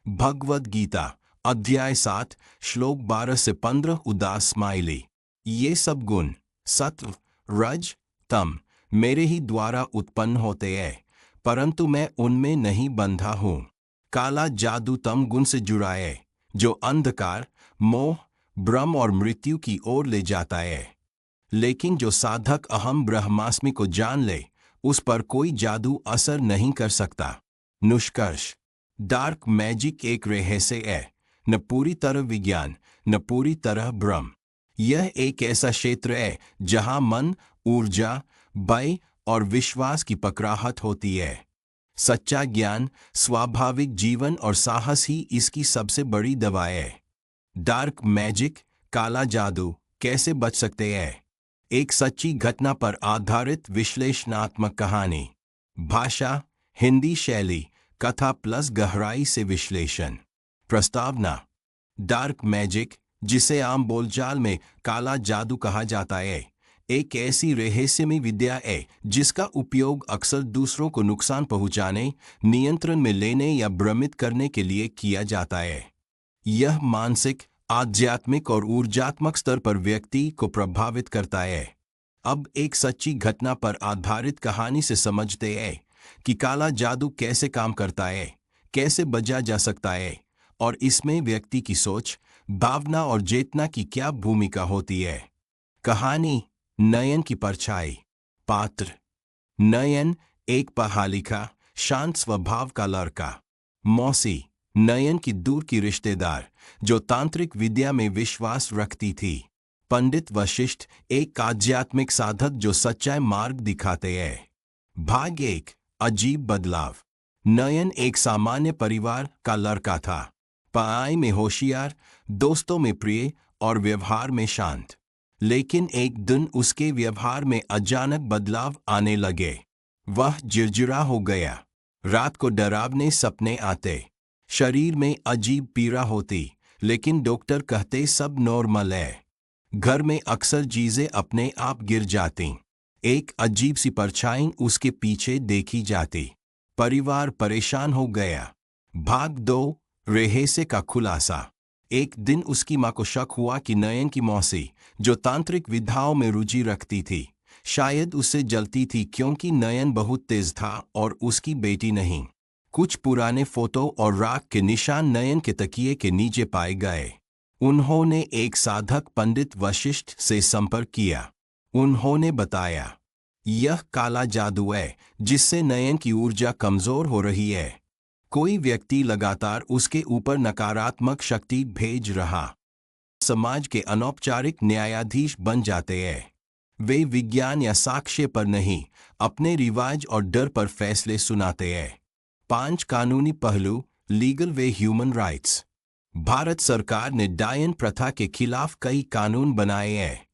भगवद गीता अध्याय 7 श्लोक 12 से 15 उदास स्माइली। ये सब गुण सत्व, रज, तम मेरे ही द्वारा उत्पन्न होते हैं, परंतु मैं उनमें नहीं बंधा हूँ। काला जादू तम गुण से जुड़ा है, जो अंधकार, मोह, भ्रम और मृत्यु की ओर ले जाता है। लेकिन जो साधक अहम ब्रह्मास्मि को जान ले, उस पर कोई जादू असर नहीं कर सकता। निष्कर्ष। डार्क मैजिक एक रहस्य है, न पूरी तरह विज्ञान, न पूरी तरह भ्रम। यह एक ऐसा क्षेत्र है जहां मन, ऊर्जा, भय और विश्वास की पकड़ाहट होती है। सच्चा ज्ञान, स्वाभाविक जीवन और साहस ही इसकी सबसे बड़ी दवा है। डार्क मैजिक, काला जादू कैसे बच सकते हैं? एक सच्ची घटना पर आधारित विश्लेषणात्मक कहानी। भाषा हिंदी शैली, कथा प्लस गहराई से विश्लेषण। प्रस्तावना। डार्क मैजिक, जिसे आम बोलचाल में काला जादू कहा जाता है, एक ऐसी रहस्यमयी विद्या है जिसका उपयोग अक्सर दूसरों को नुकसान पहुंचाने, नियंत्रण में लेने या भ्रमित करने के लिए किया जाता है। यह मानसिक, आध्यात्मिक और ऊर्जात्मक स्तर पर व्यक्ति को प्रभावित करता है। अब एक सच्ची घटना पर आधारित कहानी से समझते हैं कि काला जादू कैसे काम करता है, कैसे बचा जा सकता है और इसमें व्यक्ति की सोच, भावना और चेतना की क्या भूमिका होती है। कहानी। नयन की परछाई। पात्र। नयन एक पढ़ा लिखा, शांत स्वभाव का लड़का। मौसी नयन की दूर की रिश्तेदार, जो तांत्रिक विद्या में विश्वास रखती थी। पंडित वशिष्ठ एक आध्यात्मिक साधक जो सच्चाई मार्ग दिखाते हैं। भाग 1 अजीब बदलाव। नयन एक सामान्य परिवार का लड़का था, पढ़ाई में होशियार, दोस्तों में प्रिय और व्यवहार में शांत। लेकिन एक दिन उसके व्यवहार में अचानक बदलाव आने लगे। वह चिड़चिड़ा हो गया, रात को डरावने सपने आते, शरीर में अजीब पीड़ा होती, लेकिन डॉक्टर कहते सब नॉर्मल है। घर में अक्सर चीजें अपने आप गिर जाती, एक अजीब सी परछाई उसके पीछे देखी जाती। परिवार परेशान हो गया। भाग 2 रहस्य का खुलासा। एक दिन उसकी मां को शक हुआ कि नयन की मौसी, जो तांत्रिक विधाओं में रुचि रखती थी, शायद उससे जलती थी क्योंकि नयन बहुत तेज था और उसकी बेटी नहीं। कुछ पुराने फोटो और राख के निशान नयन के तकिए के नीचे पाए गए। उन्होंने एक साधक पंडित वशिष्ठ से संपर्क किया। उन्होंने बताया, यह काला जादू है जिससे नयन की ऊर्जा कमजोर हो रही है। कोई व्यक्ति लगातार उसके ऊपर नकारात्मक शक्ति भेज रहा। समाज के अनौपचारिक न्यायाधीश बन जाते हैं। वे विज्ञान या साक्ष्य पर नहीं, अपने रिवाज और डर पर फैसले सुनाते हैं। 5 कानूनी पहलू। Legal way human rights. Bharat सरकार ने डायन प्रथा के खिलाफ कई कानून बनाए हैं।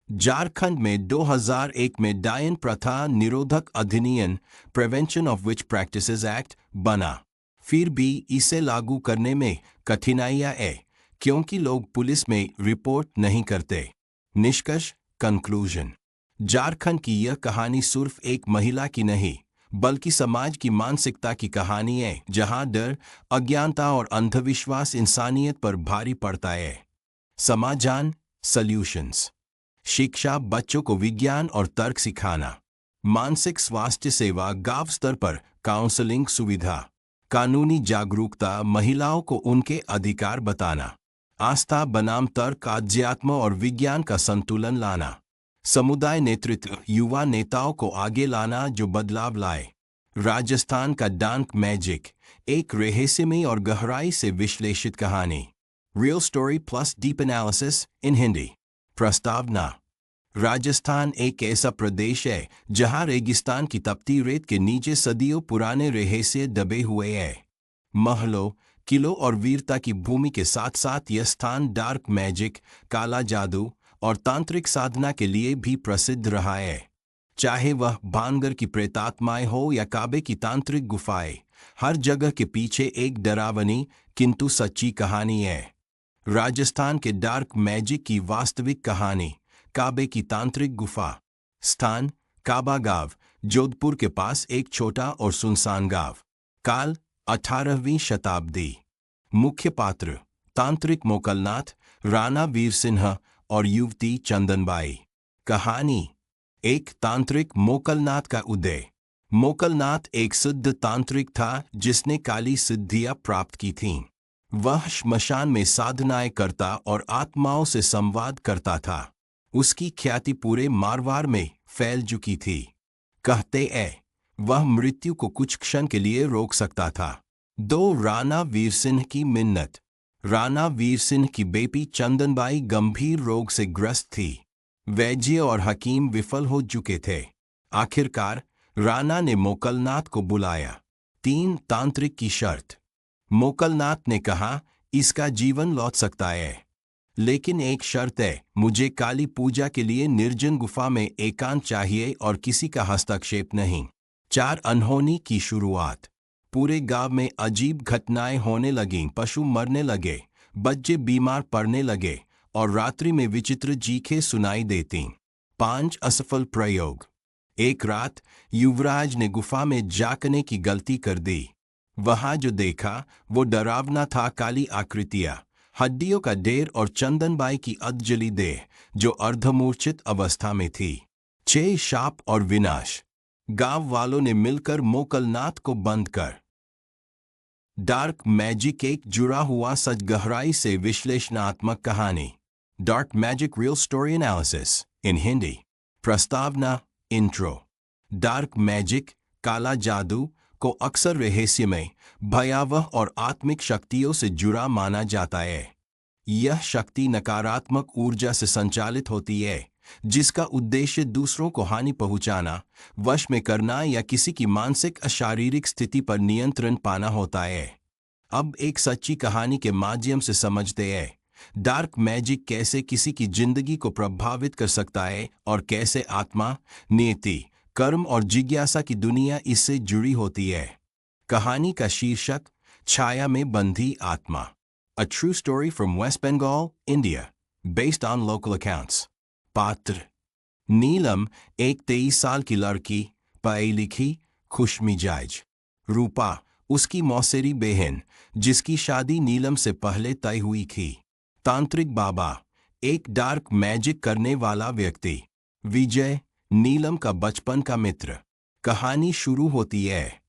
झारखंड में 2001 में डायन प्रथा निरोधक अधिनियम prevention of which practices act बना। फिर भी इसे लागू करने में कठिनाइयां हैं क्योंकि लोग पुलिस में रिपोर्ट नहीं करते। निष्कर्ष कंक्लूजन। झारखंड की यह कहानी सिर्फ एक महिला की नहीं, बल्कि समाज की मानसिकता की कहानी है, जहां डर, अज्ञानता और अंधविश्वास इंसानियत पर भारी पड़ता है। समाधान सॉल्यूशंस। शिक्षा, बच्चों को विज्ञान और तर्क सिखाना। मानसिक स्वास्थ्य सेवा, गांव स्तर पर काउंसलिंग सुविधा। कानूनी जागरूकता, महिलाओं को उनके अधिकार बताना। आस्था बनाम तर्क, अध्यात्म और विज्ञान का संतुलन लाना। समुदाय नेतृत्व, युवा नेताओं को आगे लाना जो बदलाव लाए। राजस्थान का डार्क मैजिक, एक रहस्यमयी और गहराई से विश्लेषित कहानी। Real story plus deep analysis in Hindi. प्रस्तावना। राजस्थान एक ऐसा प्रदेश है जहां रेगिस्तान की तपती रेत के नीचे सदियों पुराने रहस्य दबे हुए हैं। महलों, किलों और वीरता की भूमि के साथ साथ यह स्थान डार्क मैजिक, काला जादू और तांत्रिक साधना के लिए भी प्रसिद्ध रहा है। चाहे वह भानगर की प्रेतात्माएं हो या काबे की तांत्रिक गुफाएं, हर जगह के पीछे एक डरावनी किंतु सच्ची कहानी है। राजस्थान के डार्क मैजिक की वास्तविक कहानी। काबे की तांत्रिक गुफा। स्थान काबा गांव, जोधपुर के पास एक छोटा और सुनसान गांव। काल 18वीं शताब्दी। मुख्य पात्र तांत्रिक मोकलनाथ, राणा वीर सिंह और युवती चंदनबाई। कहानी। एक तांत्रिक मोकलनाथ का उदय। मोकलनाथ एक सिद्ध तांत्रिक था जिसने काली सिद्धियां प्राप्त की थीं। वह श्मशान में साधनाएं करता और आत्माओं से संवाद करता था। उसकी ख्याति पूरे मारवाड़ में फैल चुकी थी। कहते हैं वह मृत्यु को कुछ क्षण के लिए रोक सकता था। 2 राणा वीर सिंह की मिन्नत। राणा वीर सिंह की बेटी चंदनबाई गंभीर रोग से ग्रस्त थी। वैद्य और हकीम विफल हो चुके थे। आखिरकार राणा ने मोकलनाथ को बुलाया। 3 तांत्रिक की शर्त। मोकलनाथ ने कहा, इसका जीवन लौट सकता है, लेकिन एक शर्त है, मुझे काली पूजा के लिए निर्जन गुफा में एकांत चाहिए और किसी का हस्तक्षेप नहीं। 4 अनहोनी की शुरुआत। पूरे गांव में अजीब घटनाएं होने लगीं। पशु मरने लगे, बच्चे बीमार पड़ने लगे और रात्रि में विचित्र चीखें सुनाई देतीं। 5 असफल प्रयोग। एक रात युवराज ने गुफा में जाकने की गलती कर दी। वहां जो देखा वो डरावना था। काली आकृतियां, हड्डियों का ढेर और चंदनबाई की अधजली देह जो अर्धमूर्छित अवस्था में थी। 6 शाप और विनाश। गांव वालों ने मिलकर मोकलनाथ को बंद कर। डार्क मैजिक एक जुड़ा हुआ सच गहराई से विश्लेषणात्मक कहानी। Dark magic real story analysis in Hindi. प्रस्तावना। इंट्रो। डार्क मैजिक, काला जादू को अक्सर रहस्यमय, भयावह और आत्मिक शक्तियों से जुड़ा माना जाता है। यह शक्ति नकारात्मक ऊर्जा से संचालित होती है, जिसका उद्देश्य दूसरों को हानि पहुंचाना, वश में करना या किसी की मानसिक या शारीरिक स्थिति पर नियंत्रण पाना होता है। अब एक सच्ची कहानी के माध्यम से समझते हैं डार्क मैजिक कैसे किसी की जिंदगी को प्रभावित कर सकता है और कैसे आत्मा, नियति, कर्म और जिज्ञासा की दुनिया इससे जुड़ी होती है। कहानी का शीर्षक छाया में बंधी आत्मा। A true story from West Bengal, India, based on local accounts. पात्र। नीलम एक 23 साल की लड़की, पढ़ी लिखी, खुशमिजाज। रूपा उसकी मौसेरी बहन, जिसकी शादी नीलम से पहले तय हुई थी। तांत्रिक बाबा एक डार्क मैजिक करने वाला व्यक्ति। विजय नीलम का बचपन का मित्र। कहानी शुरू होती है।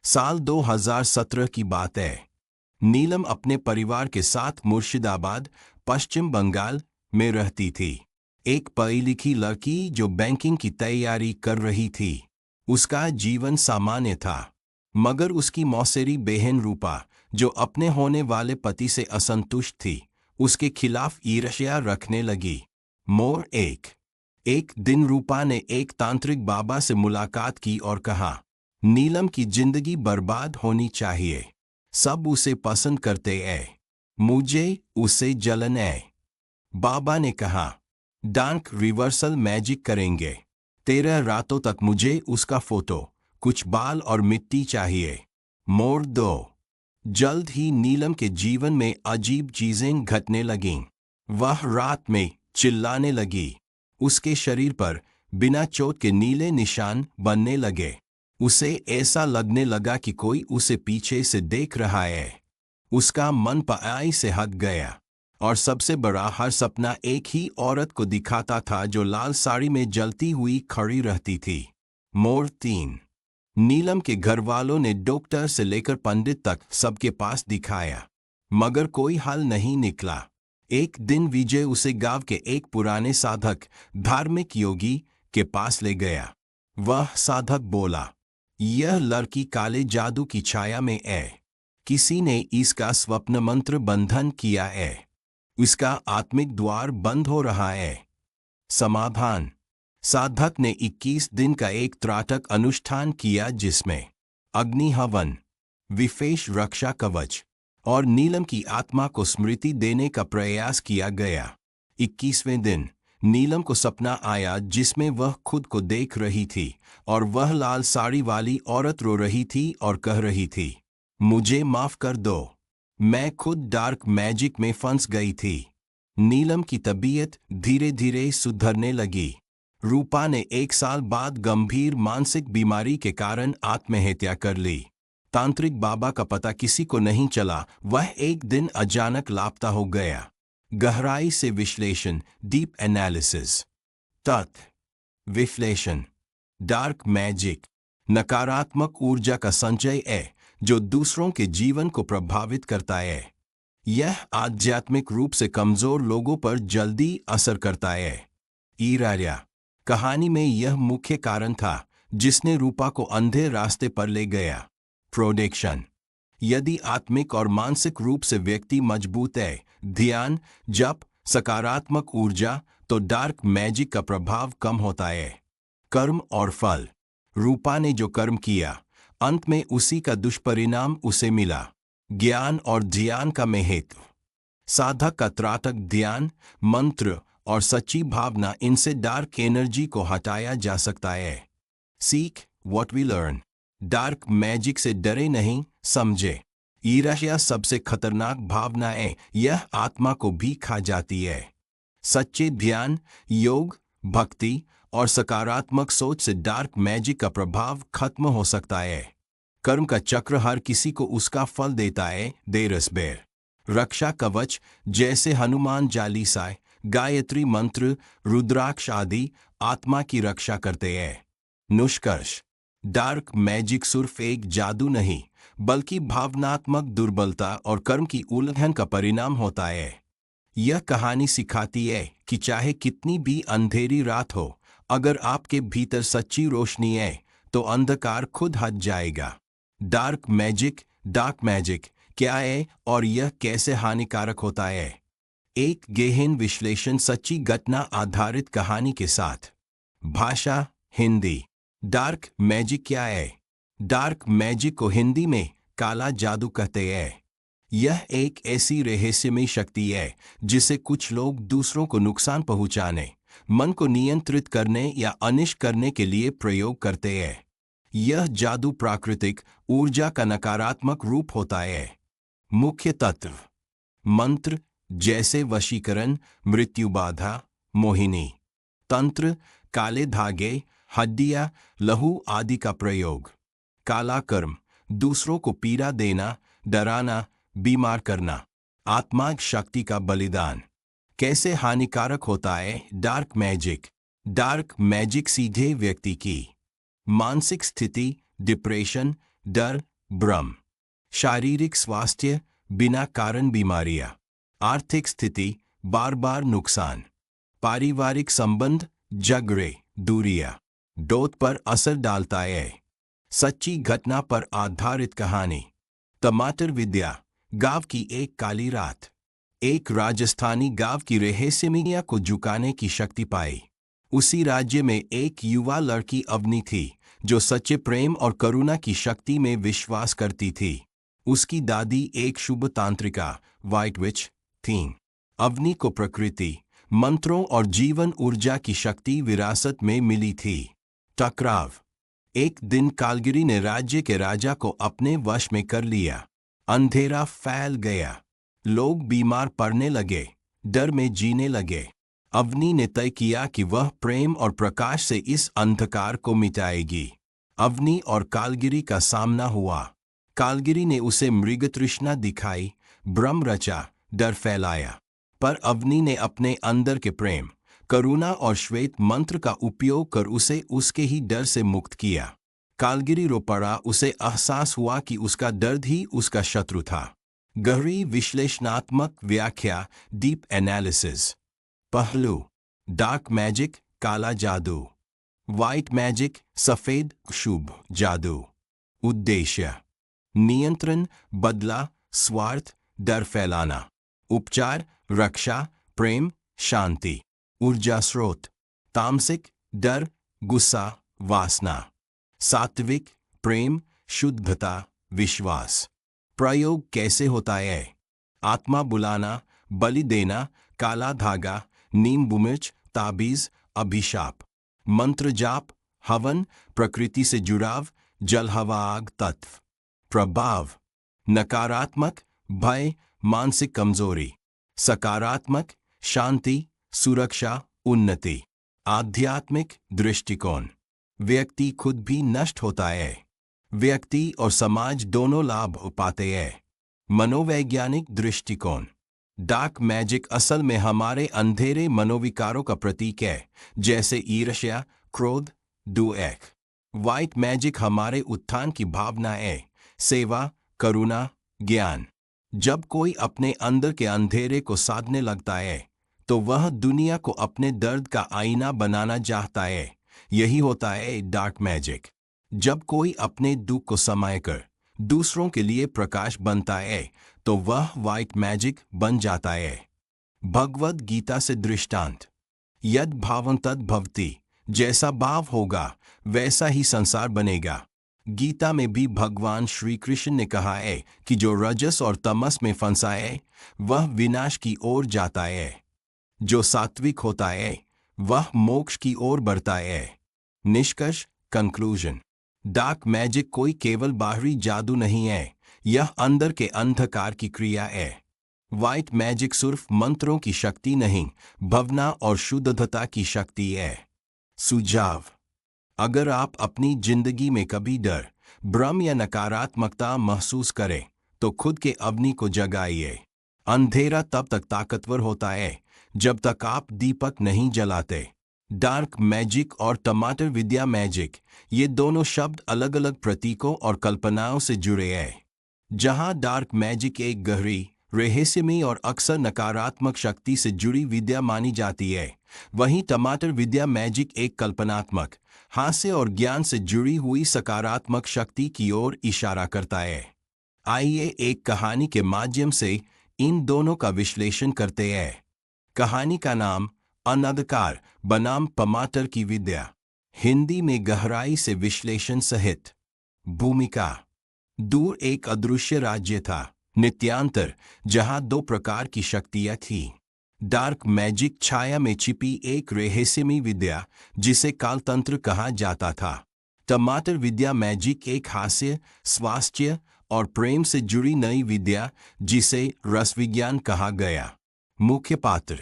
साल 2017 की बात है। नीलम अपने परिवार के साथ मुर्शिदाबाद, पश्चिम बंगाल में रहती थी। एक पढ़ी लिखी लड़की जो बैंकिंग की तैयारी कर रही थी। उसका जीवन सामान्य था, मगर उसकी मौसेरी बहन रूपा, जो अपने होने वाले पति से असंतुष्ट थी, उसके खिलाफ ईर्ष्या रखने लगी। मोड़ 1। एक दिन रूपा ने एक तांत्रिक बाबा से मुलाकात की और कहा, नीलम की जिंदगी बर्बाद होनी चाहिए। सब उसे पसंद करते हैं, मुझे उससे जलन है। बाबा ने कहा, डार्क रिवर्सल मैजिक करेंगे। 13 रातों तक मुझे उसका फोटो, कुछ बाल और मिट्टी चाहिए। मोड़ 2। जल्द ही नीलम के जीवन में अजीब चीजें घटने लगीं। वह रात में चिल्लाने लगी। उसके शरीर पर बिना चोट के नीले निशान बनने लगे। उसे ऐसा लगने लगा कि कोई उसे पीछे से देख रहा है। उसका मन पढ़ाई से हट गया और सबसे बड़ा हर सपना एक ही औरत को दिखाता था जो लाल साड़ी में जलती हुई खड़ी रहती थी। मोड़ 3। नीलम के घर वालों ने डॉक्टर से लेकर पंडित तक सबके पास दिखाया, मगर कोई हल नहीं निकला। एक दिन विजय उसे गांव के एक पुराने साधक, धार्मिक योगी के पास ले गया। वह साधक बोला, यह लड़की काले जादू की छाया में है। किसी ने इसका स्वप्न मंत्र बंधन किया है। उसका आत्मिक द्वार बंद हो रहा है। समाधान: साधक ने 21 दिन का एक त्राटक अनुष्ठान किया जिसमें अग्नि हवन, विशेष रक्षा कवच और नीलम की आत्मा को स्मृति देने का प्रयास किया गया। 21वें दिन नीलम को सपना आया जिसमें वह खुद को देख रही थी और वह लाल साड़ी वाली औरत रो रही थी और कह रही थी, मुझे माफ कर दो, मैं खुद डार्क मैजिक में फंस गई थी। नीलम की तबीयत धीरे धीरे सुधरने लगी। रूपा ने 1 साल बाद गंभीर मानसिक बीमारी के कारण आत्महत्या कर ली। तांत्रिक बाबा का पता किसी को नहीं चला, वह एक दिन अचानक लापता हो गया। गहराई से विश्लेषण, डीप एनालिसिस। तथ्य विश्लेषण: डार्क मैजिक नकारात्मक ऊर्जा का संचय है जो दूसरों के जीवन को प्रभावित करता है। यह आध्यात्मिक रूप से कमजोर लोगों पर जल्दी असर करता है। ईराया कहानी में यह मुख्य कारण था जिसने रूपा को अंधे रास्ते पर ले गया। प्रोडिक्शन: यदि आत्मिक और मानसिक रूप से व्यक्ति मजबूत है, ध्यान, जप, सकारात्मक ऊर्जा, तो डार्क मैजिक का प्रभाव कम होता है। कर्म और फल: रूपा ने जो कर्म किया, अंत में उसी का दुष्परिणाम उसे मिला। ज्ञान और ध्यान का महत्व: साधक का त्राटक ध्यान, मंत्र और सच्ची भावना, इनसे डार्क एनर्जी को हटाया जा सकता है। सीख what we learn: dark magic से डरे नहीं, समझे। ईर्ष्या सबसे खतरनाक भावना है, यह आत्मा को भी खा जाती है। सच्चे ध्यान, योग, भक्ति और सकारात्मक सोच से डार्क मैजिक का प्रभाव खत्म हो सकता है। कर्म का चक्र हर किसी को उसका फल देता है। देरसबेर रक्षा कवच जैसे हनुमान चालीसा, गायत्री मंत्र, रुद्राक्ष आदि आत्मा की रक्षा करते हैं। निष्कर्ष: डार्क मैजिक सिर्फ एक जादू नहीं, बल्कि भावनात्मक दुर्बलता और कर्म की उल्लंघन का परिणाम होता है। यह कहानी सिखाती है कि चाहे कितनी भी अंधेरी रात हो, अगर आपके भीतर सच्ची रोशनी है तो अंधकार खुद हट जाएगा। डार्क मैजिक क्या है और यह कैसे हानिकारक होता है? एक गहन विश्लेषण सच्ची घटना आधारित कहानी के साथ। भाषा हिंदी। डार्क मैजिक क्या है? डार्क मैजिक को हिंदी में काला जादू कहते हैं। यह एक ऐसी रहस्यमयी शक्ति है जिसे कुछ लोग दूसरों को नुकसान पहुंचाने, मन को नियंत्रित करने या अनिष्ट करने के लिए प्रयोग करते हैं। यह जादू प्राकृतिक ऊर्जा का नकारात्मक रूप होता है। मुख्य तत्व: मंत्र जैसे वशीकरण, मृत्यु बाधा, मोहिनी। तंत्र: काले धागे, हड्डियां, लहू आदि का प्रयोग। काला कर्म: दूसरों को पीड़ा देना, डराना, बीमार करना। आत्माक शक्ति का बलिदान। कैसे हानिकारक होता है डार्क मैजिक? डार्क मैजिक सीधे व्यक्ति की मानसिक स्थिति, डिप्रेशन, डर, भ्रम। शारीरिक स्वास्थ्य, बिना कारण बीमारियां। आर्थिक स्थिति, बार बार नुकसान। पारिवारिक संबंध, झगड़े, दूरियां। डोट पर असर डालता है। सच्ची घटना पर आधारित कहानी। टमाटर विद्या। गांव की एक काली रात एक राजस्थानी गांव की रहस्यमयता को झुकाने की शक्ति पाई। उसी राज्य में एक युवा लड़की अवनी थी जो सच्चे प्रेम और करुणा की शक्ति में विश्वास करती थी। उसकी दादी एक शुभ तांत्रिका, व्हाइट विच, थी। अवनी को प्रकृति, मंत्रों और जीवन ऊर्जा की शक्ति विरासत में मिली थी। टकराव। एक दिन कालगिरी ने राज्य के राजा को अपने वश में कर लिया। अंधेरा फैल गया। लोग बीमार पड़ने लगे, डर में जीने लगे। अवनी ने तय किया कि वह प्रेम और प्रकाश से इस अंधकार को मिटाएगी। अवनी और कालगिरी का सामना हुआ। कालगिरी ने उसे मृगतृष्णा दिखाई, भ्रम रचा, डर फैलाया। पर अवनी ने अपने अंदर के प्रेम, करुणा और श्वेत मंत्र का उपयोग कर उसे उसके ही डर से मुक्त किया। कालगिरी रो पड़ा। उसे एहसास हुआ कि उसका दर्द ही उसका शत्रु था। गहरी विश्लेषणात्मक व्याख्या, डीप एनालिसिस। पहलू: डार्क मैजिक, काला जादू। व्हाइट मैजिक, सफेद शुभ जादू। उद्देश्य: नियंत्रण, बदला, स्वार्थ, डर फैलाना। उपचार: रक्षा, प्रेम, शांति। ऊर्जा स्रोत: तामसिक, डर, गुस्सा, वासना। सात्विक, प्रेम, शुद्धता, विश्वास। प्रयोग कैसे होता है? आत्मा बुलाना, बलि देना, काला धागा, नींबू मिर्च, ताबीज, अभिशाप। मंत्र जाप, हवन, प्रकृति से जुड़ाव, जल हवा आग तत्व। प्रभाव: नकारात्मक, भय, मानसिक कमजोरी। सकारात्मक, शांति, सुरक्षा, उन्नति। आध्यात्मिक दृष्टिकोण: व्यक्ति खुद भी नष्ट होता है, व्यक्ति और समाज दोनों लाभ पाते हैं। मनोवैज्ञानिक दृष्टिकोण: डार्क मैजिक असल में हमारे अंधेरे मनोविकारों का प्रतीक है, जैसे ईर्ष्या, क्रोध, द्वेष। व्हाइट मैजिक हमारे उत्थान की भावना है, सेवा, करुणा, ज्ञान। जब कोई अपने अंदर के अंधेरे को साधने लगता है तो वह दुनिया को अपने दर्द का आईना बनाना चाहता है। यही होता है डार्क मैजिक। जब कोई अपने दुख को समाकर दूसरों के लिए प्रकाश बनता है तो वह व्हाइट मैजिक बन जाता है। भगवद गीता से दृष्टांत: यद भावं तद भवति। जैसा भाव होगा वैसा ही संसार बनेगा। गीता में भी भगवान श्री कृष्ण ने कहा है कि जो रजस और तमस में फंसा है वह विनाश की ओर जाता है, जो सात्विक होता है वह मोक्ष की ओर बढ़ता है। निष्कर्ष, कंक्लूजन: डार्क मैजिक कोई केवल बाहरी जादू नहीं है, यह अंदर के अंधकार की क्रिया है। व्हाइट मैजिक सिर्फ मंत्रों की शक्ति नहीं, भावना और शुद्धता की शक्ति है। सुझाव: अगर आप अपनी जिंदगी में कभी डर, भ्रम या नकारात्मकता महसूस करें तो खुद के अग्नि को जगाइए। अंधेरा तब तक ताकतवर होता है जब तक आप दीपक नहीं जलाते। डार्क मैजिक और टमाटर विद्या मैजिक, ये दोनों शब्द अलग अलग प्रतीकों और कल्पनाओं से जुड़े हैं। जहां डार्क मैजिक एक गहरी, रहस्यमयी और अक्सर नकारात्मक शक्ति से जुड़ी विद्या मानी जाती है, वहीं टमाटर विद्या मैजिक एक कल्पनात्मक, हास्य और ज्ञान से जुड़ी हुई सकारात्मक शक्ति की ओर इशारा करता है। आइए एक कहानी के माध्यम से इन दोनों का विश्लेषण करते हैं। कहानी का नाम अनंधकार बनाम टमाटर की विद्या। हिंदी में गहराई से विश्लेषण सहित। भूमिका: दूर एक अदृश्य राज्य था, नित्यांतर, जहां दो प्रकार की शक्तियां थीं। डार्क मैजिक छाया में छिपी एक रहस्यमयी विद्या जिसे कालतंत्र कहा जाता था। टमाटर विद्या मैजिक एक हास्य, स्वास्थ्य और प्रेम से जुड़ी नई विद्या जिसे रसविज्ञान कहा गया। मुख्य पात्र: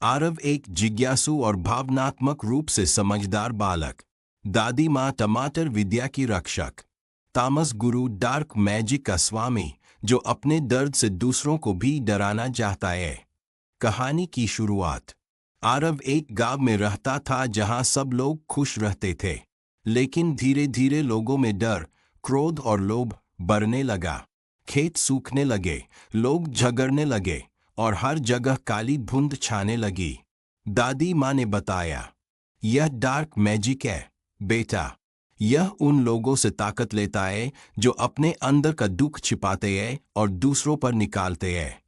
आरव एक जिज्ञासु और भावनात्मक रूप से समझदार बालक। दादी माँ टमाटर विद्या की रक्षक। तामस गुरु डार्क मैजिक का स्वामी जो अपने दर्द से दूसरों को भी डराना चाहता है। कहानी की शुरुआत: आरव एक गांव में रहता था जहां सब लोग खुश रहते थे, लेकिन धीरे धीरे लोगों में डर, क्रोध और लोभ बढ़ने लगा। खेत सूखने लगे, लोग झगड़ने लगे और हर जगह काली धुंध छाने लगी। दादी माँ ने बताया, यह डार्क मैजिक है बेटा। यह उन लोगों से ताकत लेता है जो अपने अंदर का दुख छिपाते हैं और दूसरों पर निकालते हैं।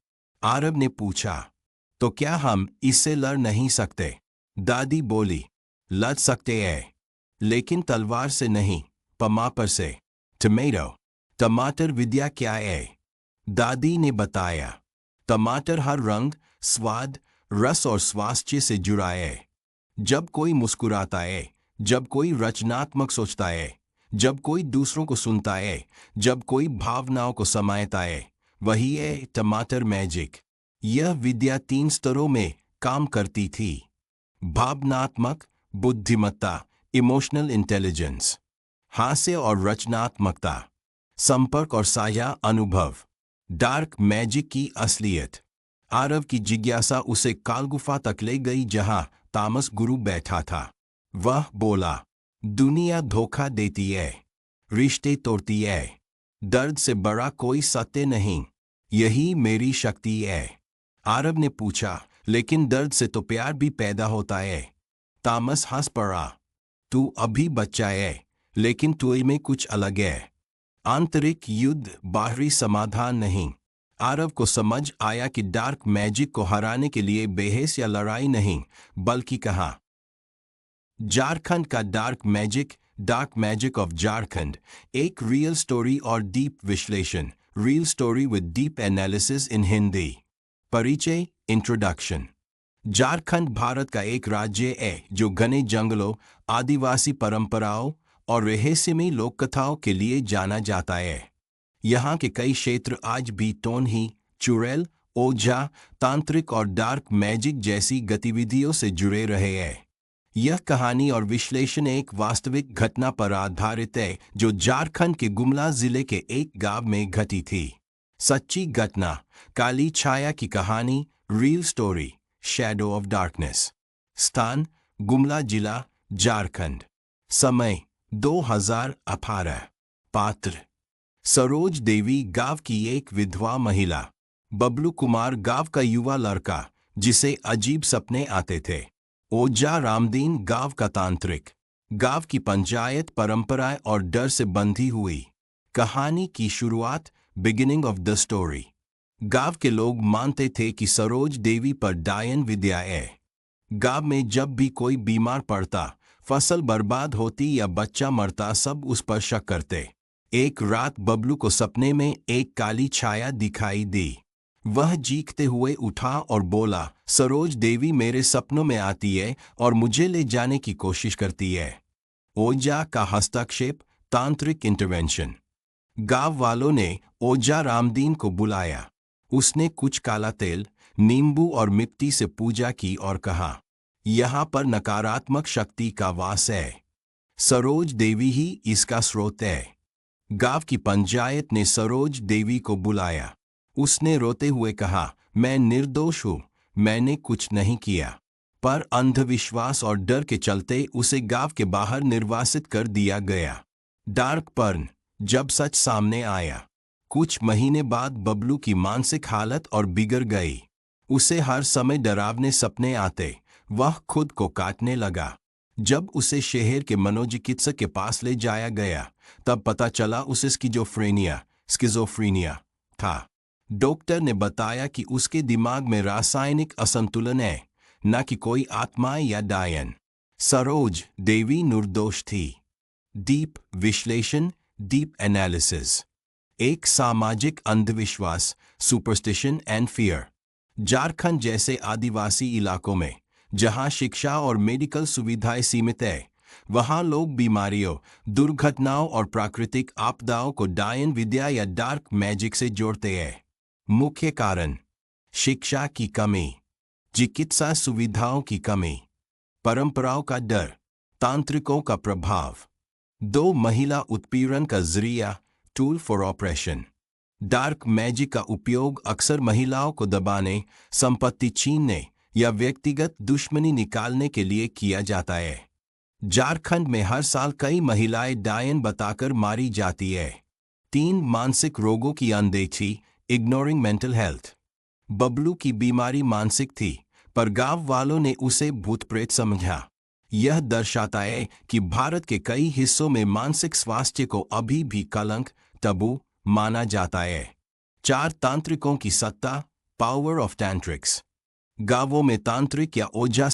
आरव ने पूछा, तो क्या हम इससे लड़ नहीं सकते? दादी बोली, लड़ सकते हैं, लेकिन तलवार से नहीं, टमाटर से। टमेटो। टमाटर विद्या क्या है? दादी ने बताया, टमाटर हर रंग, स्वाद, रस और स्वास्थ्य से जुड़ा है। जब कोई मुस्कुराता है, जब कोई रचनात्मक सोचता है, जब कोई दूसरों को सुनता है, जब कोई भावनाओं को समाता है, वही है टमाटर मैजिक। यह विद्या 3 स्तरों में काम करती थी: भावनात्मक बुद्धिमत्ता, इमोशनल इंटेलिजेंस; हास्य और रचनात्मकता; संपर्क और साझा अनुभव। डार्क मैजिक की असलियत: आरव की जिज्ञासा उसे कालगुफा तक ले गई जहां तामस गुरु बैठा था। वह बोला, दुनिया धोखा देती है, रिश्ते तोड़ती है, दर्द से बड़ा कोई सत्य नहीं, यही मेरी शक्ति है। आरव ने पूछा, लेकिन दर्द से तो प्यार भी पैदा होता है। तामस हंस पड़ा, तू अभी बच्चा है, लेकिन तुझ में कुछ अलग है। आंतरिक युद्ध, बाहरी समाधान नहीं। आरव को समझ आया कि डार्क मैजिक को हराने के लिए बहस या लड़ाई नहीं, बल्कि कहा। झारखंड का डार्क मैजिक ऑफ झारखंड, एक रियल स्टोरी और डीप विश्लेषण, real story with deep analysis in Hindi. परिचय, इंट्रोडक्शन। झारखंड भारत का एक राज्य है जो घने जंगलों, आदिवासी परंपराओं और रहस्यमयी लोककथाओं के लिए जाना जाता है। यहाँ के कई क्षेत्र आज भी टोनही, चुड़ैल, ओझा, तांत्रिक और डार्क मैजिक जैसी गतिविधियों से जुड़े रहे हैं। यह कहानी और विश्लेषण एक वास्तविक घटना पर आधारित है जो झारखंड के गुमला जिले के एक गांव में घटी थी। सच्ची घटना, काली छाया की कहानी, real story, shadow of darkness. स्थान, गुमला जिला, झारखंड। समय, 2018। पात्र, सरोज देवी गांव की एक विधवा महिला। बबलू कुमार गांव का युवा लड़का जिसे अजीब सपने आते थे। ओझा रामदीन गांव का तांत्रिक। गांव की पंचायत परंपराएं और डर से बंधी हुई। कहानी की शुरुआत, बिगिनिंग ऑफ द स्टोरी। गांव के लोग मानते थे कि सरोज देवी पर डायन विद्या है। गांव में जब भी कोई बीमार पड़ता, फसल बर्बाद होती या बच्चा मरता, सब उस पर शक करते। एक रात बबलू को सपने में एक काली छाया दिखाई दी। वह चीखते हुए उठा और बोला, सरोज देवी मेरे सपनों में आती है और मुझे ले जाने की कोशिश करती है। ओझा का हस्तक्षेप, तांत्रिक इंटरवेंशन। गांव वालों ने ओझा रामदीन को बुलाया। उसने कुछ काला तेल, नींबू और मिट्टी से पूजा की और कहा, यहाँ पर नकारात्मक शक्ति का वास है। सरोज देवी ही इसका स्रोत है। गांव की पंचायत ने सरोज देवी को बुलाया। उसने रोते हुए कहा, मैं निर्दोष हूँ, मैंने कुछ नहीं किया। पर अंधविश्वास और डर के चलते उसे गांव के बाहर निर्वासित कर दिया गया। डार्क पर्न, जब सच सामने आया। कुछ महीने बाद बबलू की मानसिक हालत और बिगड़ गई। उसे हर समय डरावने सपने आते। वह खुद को काटने लगा। जब उसे शहर के मनोचिकित्सक के पास ले जाया गया, तब पता चला उसे स्किज़ोफ्रेनिया था। डॉक्टर ने बताया कि उसके दिमाग में रासायनिक असंतुलन है, न कि कोई आत्मा या डायन। सरोज देवी निर्दोष थी। डीप विश्लेषण, डीप एनालिसिस। एक सामाजिक अंधविश्वास, सुपरस्टिशन एंड फियर। झारखंड जैसे आदिवासी इलाकों में, जहां शिक्षा और मेडिकल सुविधाएं सीमित है, वहां लोग बीमारियों, दुर्घटनाओं और प्राकृतिक आपदाओं को डायन विद्या या डार्क मैजिक से जोड़ते हैं। मुख्य कारण, शिक्षा की कमी, चिकित्सा सुविधाओं की कमी, परंपराओं का डर, तांत्रिकों का प्रभाव। 2 महिला उत्पीड़न का जरिया, tool for operation. Dark magic का उपयोग अक्सर महिलाओं को दबाने, संपत्ति छीनने या व्यक्तिगत दुश्मनी निकालने के लिए किया जाता है। झारखंड में हर साल कई महिलाएं डायन बताकर मारी जाती है। 3 मानसिक रोगों की अनदेखी, इग्नोरिंग मेंटल हेल्थ। बबलू की बीमारी मानसिक थी, पर गांव वालों ने उसे भूत प्रेत समझा। यह दर्शाता है कि भारत के कई हिस्सों में मानसिक स्वास्थ्य को अभी भी कलंक, टबू माना जाता है। 4 तांत्रिकों की सत्ता, पावर ऑफ टैंट्रिक्स। गांवों में तांत्रिक या ओझा